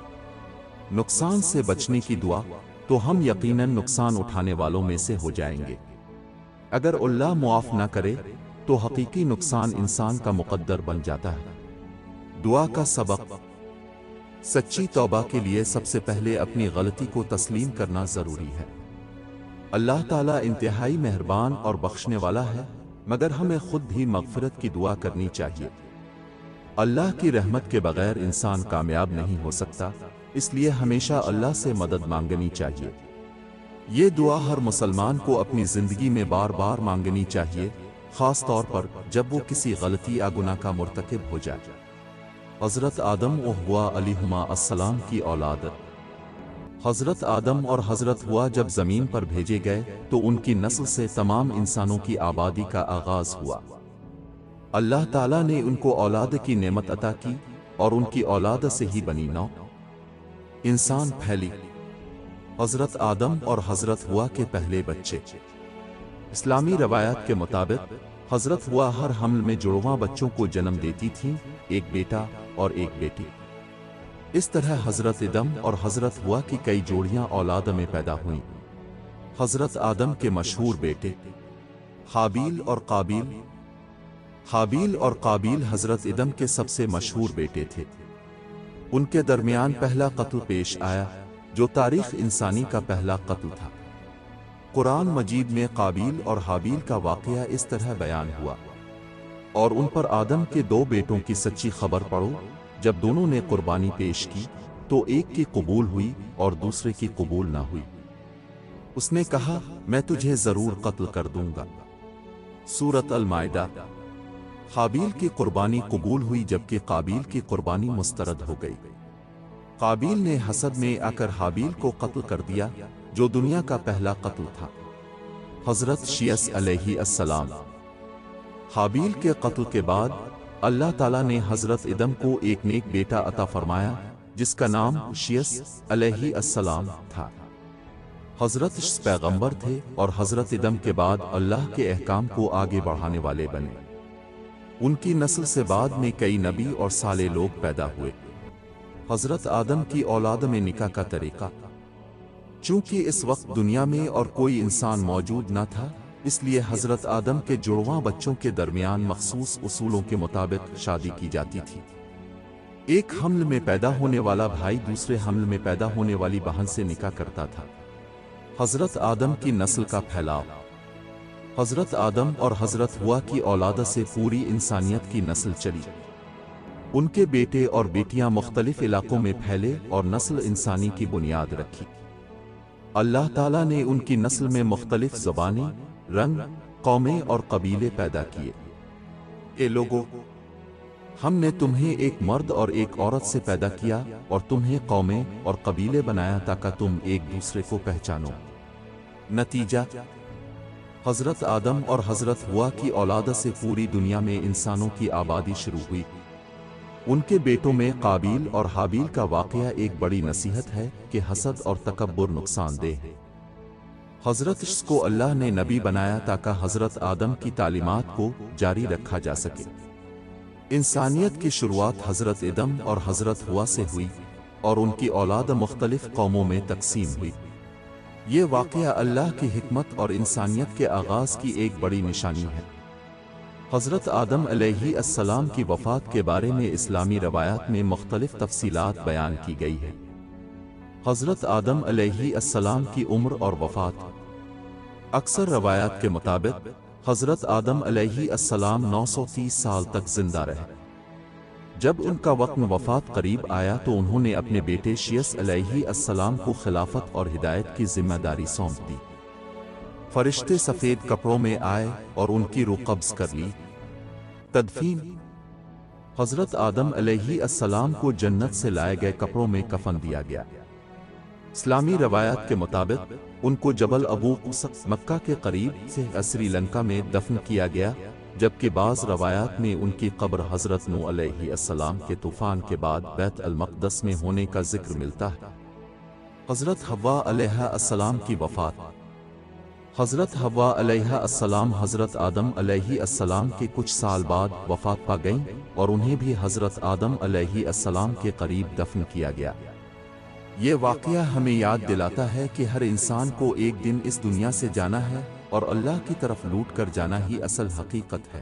نقصان سے بچنے کی دعا: تو ہم یقیناً نقصان اٹھانے والوں میں سے ہو جائیں گے۔ اگر اللہ معاف نہ کرے تو حقیقی نقصان انسان کا مقدر بن جاتا ہے۔ دعا کا سبق: سچی توبہ کے لیے سب سے پہلے اپنی غلطی کو تسلیم کرنا ضروری ہے۔ اللہ تعالیٰ انتہائی مہربان اور بخشنے والا ہے، مگر ہمیں خود بھی مغفرت کی دعا کرنی چاہیے۔ اللہ کی رحمت کے بغیر انسان کامیاب نہیں ہو سکتا، اس لیے ہمیشہ اللہ سے مدد مانگنی چاہیے۔ یہ دعا ہر مسلمان کو اپنی زندگی میں بار بار مانگنی چاہیے، خاص طور پر جب وہ کسی غلطی یا گناہ کا مرتکب ہو جائے۔ حضرت آدم و حوا علیہما السلام کی اولاد: حضرت آدم اور حضرت حوا جب زمین پر بھیجے گئے تو ان کی نسل سے تمام انسانوں کی آبادی کا آغاز ہوا۔ اللہ تعالیٰ نے ان کو اولاد کی نعمت عطا کی اور ان کی اولاد سے ہی بنی نوع انسان پھیلی۔ حضرت آدم اور حضرت حوا کے پہلے بچے: اسلامی روایات کے مطابق حضرت حوا ہر حمل میں جڑواں بچوں کو جنم دیتی تھیں، ایک بیٹا اور ایک بیٹی۔ اس طرح حضرت آدم اور حضرت حوا کی کئی جوڑیاں اولاد میں پیدا ہوئیں۔ حضرت آدم کے مشہور بیٹے حابیل اور قابیل: حابیل اور قابیل حضرت آدم کے سب سے مشہور بیٹے تھے۔ ان کے درمیان پہلا قتل پیش آیا، جو تاریخ انسانی کا پہلا قتل تھا۔ قرآن مجید میں قابیل اور حابیل کا واقعہ اس طرح بیان ہوا: اور ان پر آدم کے دو بیٹوں کی سچی خبر پڑو، جب دونوں نے قربانی پیش کی تو ایک کی قبول ہوئی اور دوسرے کی قبول نہ ہوئی۔ اس نے کہا، میں تجھے ضرور قتل کر دوں گا۔ سورۃ المائدہ۔ حابیل کی قربانی قبول ہوئی جبکہ قابیل کی قربانی مسترد ہو گئی۔ قابیل نے حسد میں آ کر حابیل کو قتل کر دیا، جو دنیا کا پہلا قتل تھا۔ حضرت شیس علیہ السلام: حابیل کے قتل کے بعد اللہ تعالیٰ نے حضرت آدم کو ایک نیک بیٹا عطا فرمایا جس کا نام شیس علیہ السلام تھا۔ حضرت شیس پیغمبر تھے اور حضرت آدم کے بعد اللہ کے احکام کو آگے بڑھانے والے بنے۔ ان کی نسل سے بعد میں کئی نبی اور صالح لوگ پیدا ہوئے۔ حضرت آدم کی اولاد میں نکاح کا طریقہ: چونکہ اس وقت دنیا میں اور کوئی انسان موجود نہ تھا، اس لیے حضرت آدم کے جڑواں بچوں کے درمیان مخصوص اصولوں کے مطابق شادی کی جاتی تھی۔ ایک حمل میں پیدا ہونے والا بھائی دوسرے حمل میں پیدا ہونے والی بہن سے نکاح کرتا تھا۔ حضرت آدم کی نسل کا پھیلاؤ: حضرت آدم اور حضرت حوا کی اولاد سے پوری انسانیت کی نسل چلی۔ ان کے بیٹے اور بیٹیاں مختلف علاقوں میں پھیلے اور نسل انسانی کی بنیاد رکھی۔ اللہ تعالیٰ نے ان کی نسل میں مختلف زبانیں، رنگ، قومیں اور قبیلے پیدا کیے۔ اے لوگو، ہم نے تمہیں ایک مرد اور ایک عورت سے پیدا کیا اور تمہیں قومیں اور قبیلے بنایا تاکہ تم ایک دوسرے کو پہچانو۔ نتیجہ: حضرت آدم اور حضرت حوا کی اولاد سے پوری دنیا میں انسانوں کی آبادی شروع ہوئی۔ ان کے بیٹوں میں قابیل اور حابیل کا واقعہ ایک بڑی نصیحت ہے کہ حسد اور تکبر نقصان دہ ہے۔ حضرت عیسیٰ کو اللہ نے نبی بنایا تاکہ حضرت آدم کی تعلیمات کو جاری رکھا جا سکے۔ انسانیت کی شروعات حضرت آدم اور حضرت حوا سے ہوئی اور ان کی اولاد مختلف قوموں میں تقسیم ہوئی۔ یہ واقعہ اللہ کی حکمت اور انسانیت کے آغاز کی ایک بڑی نشانی ہے۔ حضرت آدم علیہ السلام کی وفات کے بارے میں اسلامی روایات میں مختلف تفصیلات بیان کی گئی ہے۔ حضرت آدم علیہ السلام کی عمر اور وفات۔ اکثر روایات کے مطابق حضرت آدم علیہ السلام 930 سال تک زندہ رہے۔ جب ان کا وقت وفات قریب آیا تو انہوں نے اپنے بیٹے شیس علیہ السلام کو خلافت اور ہدایت کی ذمہ داری سونپ دی۔ فرشتے سفید کپڑوں میں آئے اور ان کی روح قبض کر لی۔ تدفین۔ حضرت آدم علیہ السلام کو جنت سے لائے گئے کپڑوں میں کفن دیا گیا۔ اسلامی روایات کے مطابق ان کو جبل ابو قص مکہ کے قریب سے سری لنکا میں دفن کیا گیا، جبکہ بعض روایات میں ان کی قبر حضرت نوح علیہ السلام کے طوفان کے بعد بیت المقدس میں ہونے کا ذکر ملتا ہے۔ حضرت حوا علیہ السلام کی وفات۔ حضرت حوا علیہ السلام حضرت آدم علیہ السلام کے کچھ سال بعد وفات پا گئیں اور انہیں بھی حضرت آدم علیہ السلام کے قریب دفن کیا گیا۔ یہ واقعہ ہمیں یاد دلاتا ہے کہ ہر انسان کو ایک دن اس دنیا سے جانا ہے اور اللہ کی طرف لوٹ کر جانا ہی اصل حقیقت ہے۔